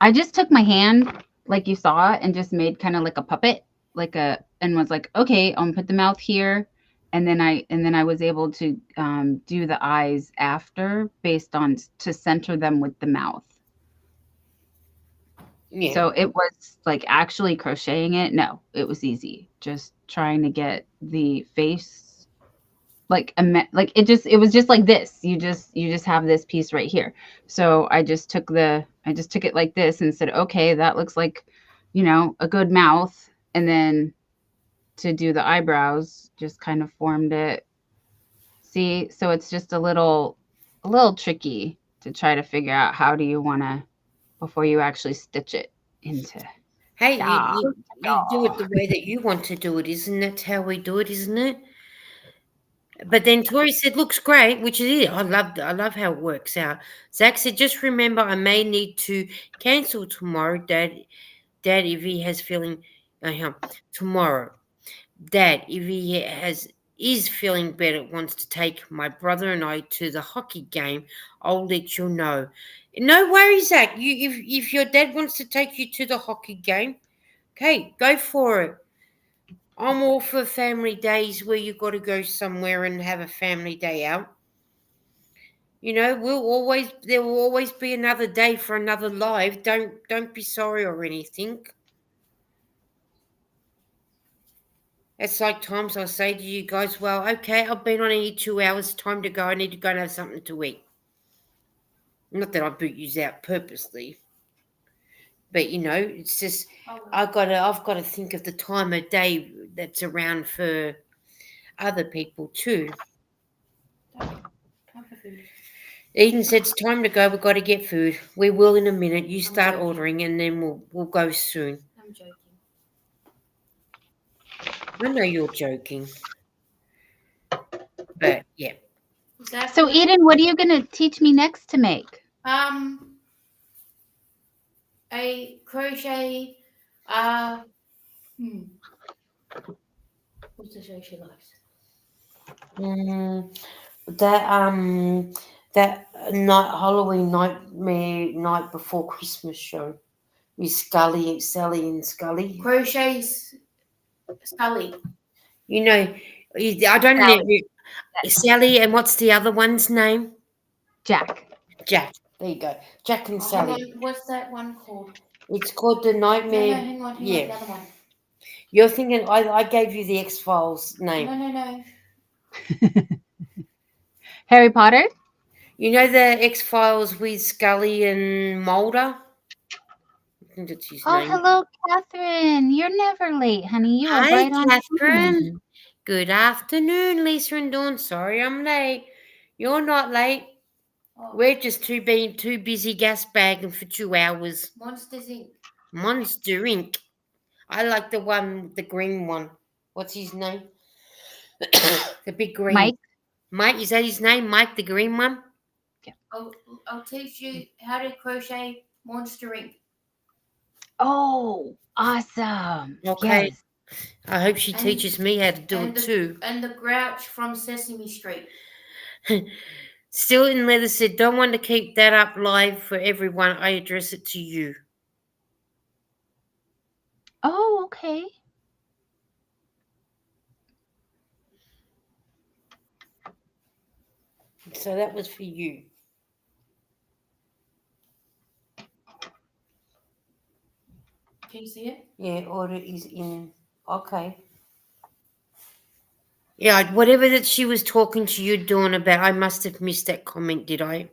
I just took my hand like you saw and just made kind of like a puppet, and was like, okay, I'm gonna put the mouth here, and then I was able to do the eyes after based on to center them with the mouth. yeah. So it was like actually crocheting it. No, it was easy. Just trying to get the face like it was just like this. You just have this piece right here. So I just took it like this and said, okay, that looks like, a good mouth. And then to do the eyebrows, just kind of formed it. See, so it's just a little tricky to try to figure out how do you want to before you actually stitch it into. Hey, Yeah. you do it the way that you want to do it, isn't that how we do it, isn't it? But then Tori said, "Looks great," which it is. I love how it works out. Zach said, "Just remember, I may need to cancel tomorrow, Dad. Dad, if he has feeling, tomorrow, Dad, if he has is feeling better, wants to take my brother and I to the hockey game, I'll let you know." No worries, Zach. If your dad wants to take you to the hockey game, okay, go for it. I'm all for family days where you got to go somewhere and have a family day out. There will always be another day for another live. Don't be sorry or anything. It's like times I say to you guys, well, okay, I've been on here 2 hours, time to go. I need to go and have something to eat. Not that I boot you out purposely, but it's just I've got to think of the time of day that's around for other people too. Time for food. Eden said it's time to go. We've got to get food. We will in a minute. You start joking. ordering, and then we'll go soon. I'm joking. I know you're joking, but yeah. Zach, So Eden, what are you going to teach me next to make? a crochet. What's the show she likes? Mm, that night Halloween nightmare night before Christmas show with Sally and Scully. Crochets. Scully. I don't know Sally. Sally, and what's the other one's name? Jack. Jack. There you go. Jack and Oh, hang Sally. on. What's that one called? It's called The No, Nightmare. hang on. The Yeah. other one. You're thinking I gave you the X-Files name. No. Harry Potter? You know the X-Files with Scully and Mulder? I think that's his Oh, name. hello, Catherine. You're never late, honey. You are Hi, right on Catherine. time. Good afternoon, Lisa and Dawn. Sorry I'm late. You're not late. Oh, We're just being too busy gas bagging for 2 hours. Monsters Inc. Monster Inc. I like the one, the green one. What's his name? The big green. Mike? Mike, is that his name? Mike, the green one? I'll teach you how to crochet Monster Inc. Oh, awesome. Okay. Yes. I hope she And- teaches me how to do and it too. And the Grouch from Sesame Street. Still in Leather said, don't want to keep that up live for everyone. I address it to you. Oh, okay. So that was for you. Can you see it? Yeah, order is in. Okay. Yeah, whatever that she was talking to you, Dawn, about, I must have missed that comment, did I?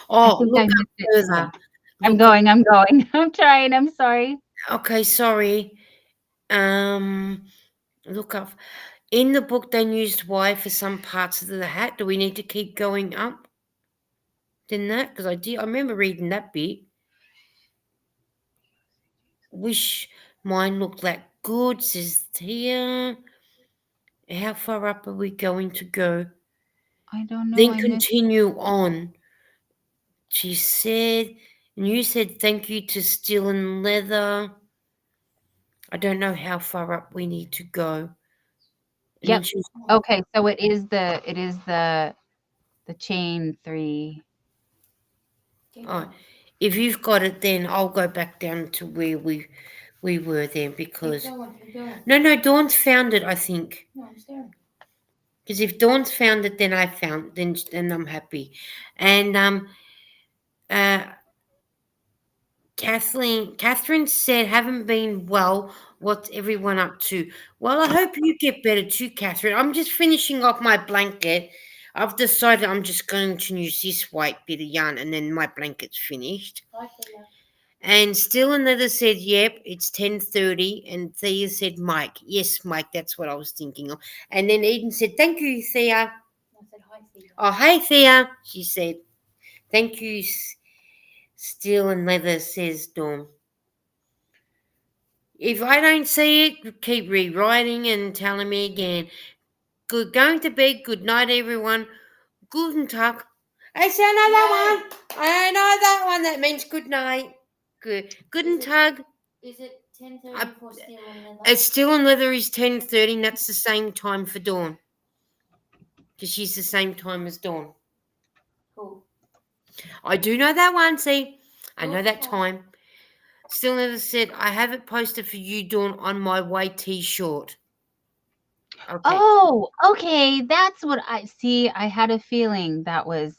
Oh, I think look I up missed it. further. Too. I'm Look up- going. I'm trying. I'm sorry. Okay, sorry. Look up. In the book, they used Y for some parts of the hat. Do we need to keep going up? Than that? Because I remember reading that bit. Wish mine looked like good, says Tia. How far up are we going to go? I don't know. Then I missed. continue on. She said, and you said thank you to Steel and Leather. I don't know how far up we need to go. And then Yep. she was, Okay, so it is the chain 3. Keep oh, going. if you've got it, then I'll go back down to where we were then because Keep going. no, Dawn's found it, I think. No, I'm staring. Because if Dawn's found it, then I found then I'm happy. And uh Catherine said, haven't been well. What's everyone up to? Well, I hope you get better too, Catherine. I'm just finishing off my blanket. I've decided I'm just going to use this white bit of yarn and then my blanket's finished. Hi, Thea. And Still Another said, yep, it's 10:30. And Thea said, Mike. Yes, Mike, that's what I was thinking of. And then Eden said, thank you, Thea. I said hi, Thea. Oh, hey, Thea, she said. Thank you, Steel and Leather, says Dawn. If I don't see it, keep rewriting and telling me again. Good going to bed. Good night, everyone. Guten Tag. I see another one. I know that one. That means good night. Good. Guten Is it- Tag. Is it 10:30 for Steel and Leather? It's Steel and Leather is 10:30. And that's the same time for Dawn. Because she's the same time as Dawn. Cool. I do know that one. See, I know that Okay. time. Still Never said, I have it posted for you, Dawn, on my way short. Okay. Oh, okay. That's what I see. I had a feeling that was.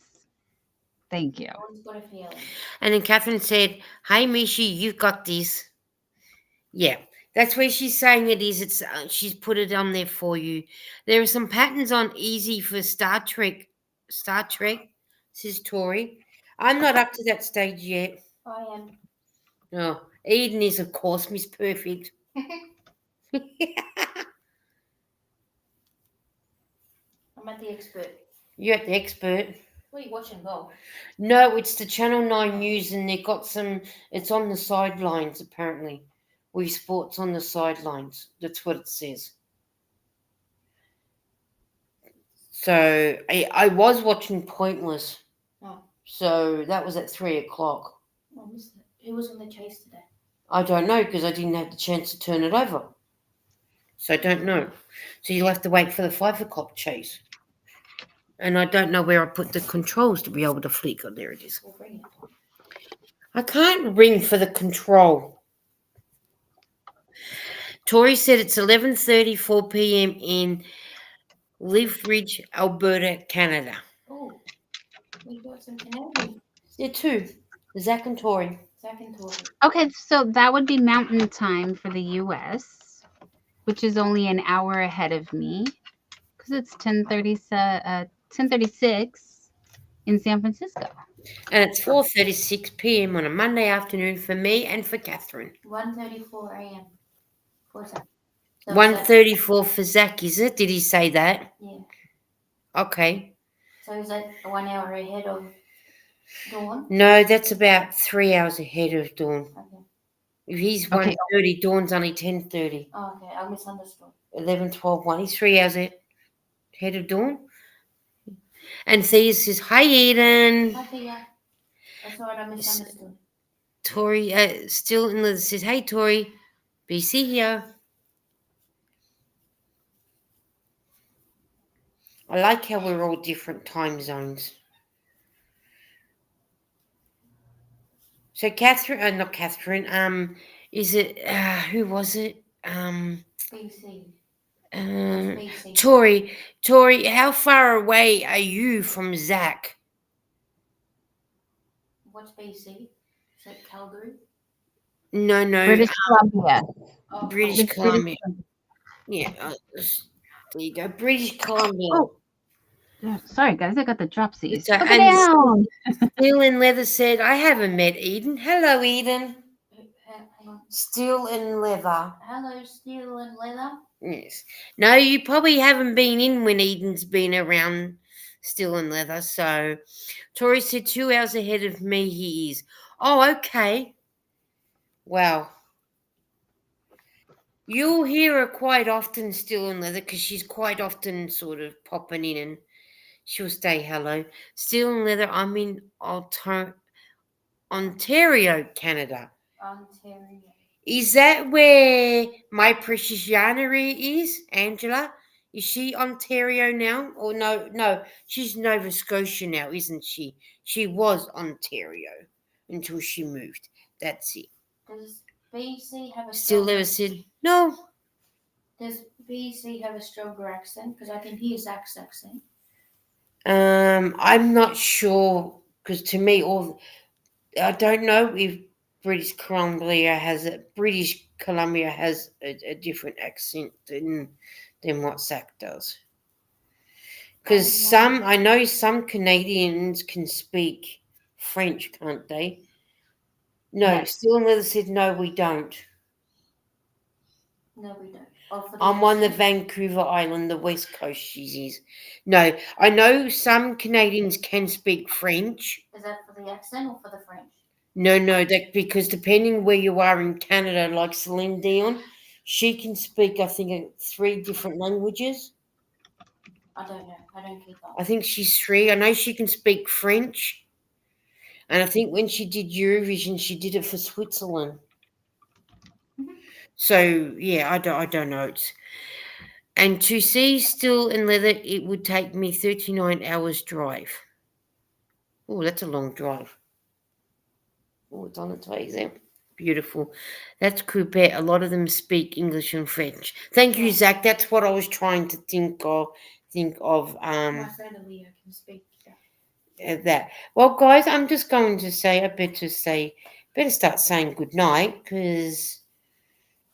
Thank you. Dawn's got a feeling. And then Catherine said, hey, Mishi, you've got this. Yeah, that's where she's saying it is. It's she's put it on there for you. There are some patterns on Easy for Star Trek. Star Trek, says Tori. I'm not up to that stage yet. I am. Oh, Eden is, of course, Miss Perfect. I'm at the expert. You're at the expert. What are you watching, go? No, it's the Channel 9 News, and they've got some. It's on the sidelines, apparently. Wii Sports on the sidelines. That's what it says. So I was watching Pointless. Oh. So that was at 3:00. Oh, I missed it. Who was on the chase today? I don't know because I didn't have the chance to turn it over. So I don't know. So you'll have to wait for the 5:00 chase. And I don't know where I put the controls to be able to flick. Oh, there it is. We'll bring it. I can't ring for the control. Tori said it's 11:34 p.m. in Leafridge, Alberta, Canada. Oh, we got some Canadian. Yeah, two. Zach and Tori. Second Tori. Okay, so that would be mountain time for the US, which is only an hour ahead of me because it's 10:36 in San Francisco. And it's 4:36 p.m. on a Monday afternoon for me and for Catherine. 1:34 a.m. for Zach. So 1:34 for Zach, is it? Did he say that? Yeah. Okay. So is that 1 hour ahead of Dawn? No, that's about 3 hours ahead of Dawn. Okay. If he's Okay. 1:30, Dawn's only 10:30. Oh, okay. I misunderstood. 11, 12, 1. He's 3 hours ahead of Dawn. And Thea says, hi, Eden. Hi, Thea. That's what I misunderstood. Tori, still in the says, hey, Tori. BC here. I like how we're all different time zones. So Catherine, not Catherine. Is it? Who was it? BC. Um, BC. Tori, how far away are you from Zach? What's BC? Is that Calgary? No, British Columbia. Oh, British It's Columbia. Yeah, there you go, British Columbia. Oh. Yeah, sorry, guys, I got the dropsies. It's a- Put it and- down. Steel and Leather said, I haven't met Eden. Hello, Eden. Hang on. Steel and Leather. Hello, Steel and Leather. Yes. No, you probably haven't been in when Eden's been around Steel and Leather. So Tori said 2 hours ahead of me he is. Oh, okay. Wow. You'll hear her quite often Steel and Leather because she's quite often sort of popping in and she'll say hello. Steel and Leather, I'm in Ontario, Canada. Ontario. Is that where my precious Yannery is, Angela? Is she Ontario now? Or no, she's Nova Scotia now, isn't she? She was Ontario until she moved. That's it. Does BC have a Still stronger? never said no. Does BC have a stronger accent? Because I can hear Zach's accent. I'm not sure because to me, I don't know if British Columbia has a different accent than what Zach does. Because I know some Canadians can speak French, can't they? No, Yes. Still and Leather said no, we don't. No, we don't. Oh, for the I'm on the accent? Vancouver Island, the west coast. She is. No, I know some Canadians can speak French. Is that for the accent or for the French? No, that because depending where you are in Canada, like Celine Dion, she can speak, I think, 3 different languages. I don't know. I don't keep up. I think she's 3. I know she can speak French. And I think when she did Eurovision, she did it for Switzerland. Mhm. So, yeah, I don't know. And to see Still and Leather, it would take me 39 hours drive. Oh, that's a long drive. Oh, it's on its way, is it? Beautiful. That's Coupet. A lot of them speak English and French. Thank you, Zach. That's what I was trying to think of. My friend Leah can speak. That. Well, guys, I'm just going to say, better start saying good night because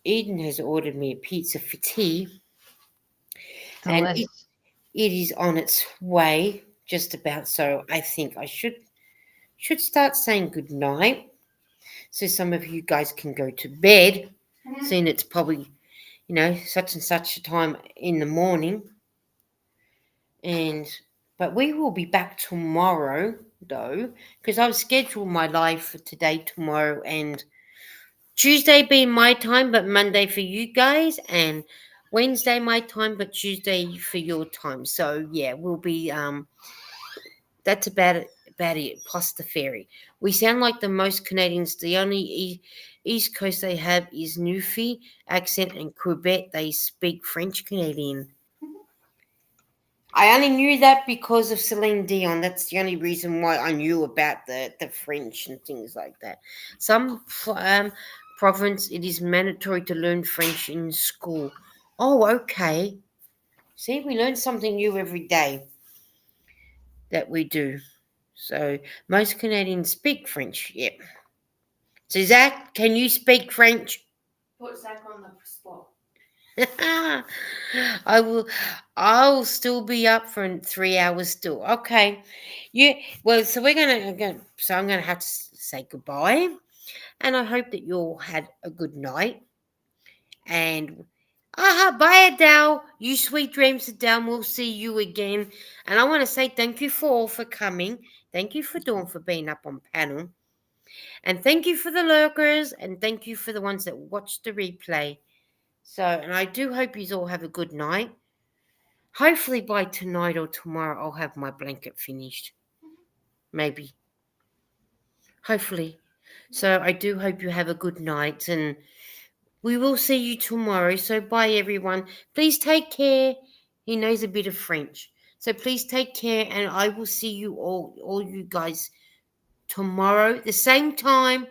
Eden has ordered me a pizza for tea, and Delicious. it is on its way, just about. So I think I should start saying good night, so some of you guys can go to bed. Seeing it's probably such and such a time in the morning, but we will be back tomorrow though, because I've scheduled my live for today, tomorrow, and Tuesday being my time, but Monday for you guys, and Wednesday my time, but Tuesday for your time. So yeah, we'll be that's about it. Plus the ferry. We sound like the most Canadians. The only East Coast they have is Newfie accent, and Quebec they speak French Canadian. I only knew that because of Celine Dion. That's the only reason why I knew about the French and things like that. Some province, it is mandatory to learn French in school. Oh, okay. See, we learn something new every day that we do. So most Canadians speak French. Yep. So Zach, can you speak French? Put Zach on the spot. I will. I'll still be up for 3 hours still. Okay. Yeah. Well, so so I'm gonna have to say goodbye, and I hope that you all had a good night. And bye, Adele. You sweet dreams, Adele. We'll see you again. And I want to say thank you for all for coming. Thank you for Dawn for being up on panel. And thank you for the lurkers. And thank you for the ones that watched the replay. So, and I do hope you all have a good night. Hopefully by tonight or tomorrow I'll have my blanket finished. Maybe. Hopefully. So I do hope you have a good night, and we will see you tomorrow. So bye everyone. Please take care. He knows a bit of French. So please take care, and I will see you all you guys tomorrow, the same time,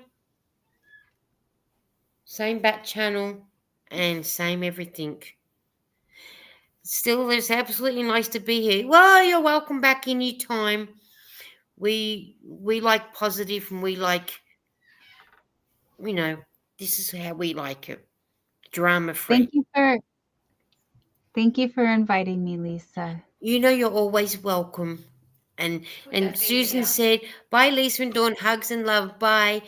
same bat channel, and same everything. Still, it's absolutely nice to be here. Well, you're welcome back anytime. We like positive, and we like, this is how we like it. Drama free. Thank you for inviting me, Lisa. You're always welcome. And Susan said, bye Lisa and Dawn, hugs and love, bye.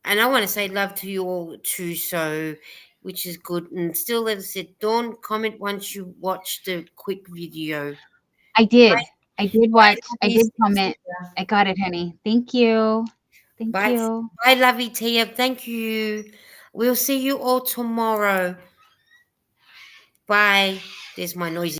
And I want to say love to you all too, so which is good. And still as I said, Dawn, comment once you watch the quick video. I did. I did watch. I Lisa. did comment. I got it, honey. Thank you. Thank you. Bye, lovey Tia. Thank you. We'll see you all tomorrow. Bye. There's my noisy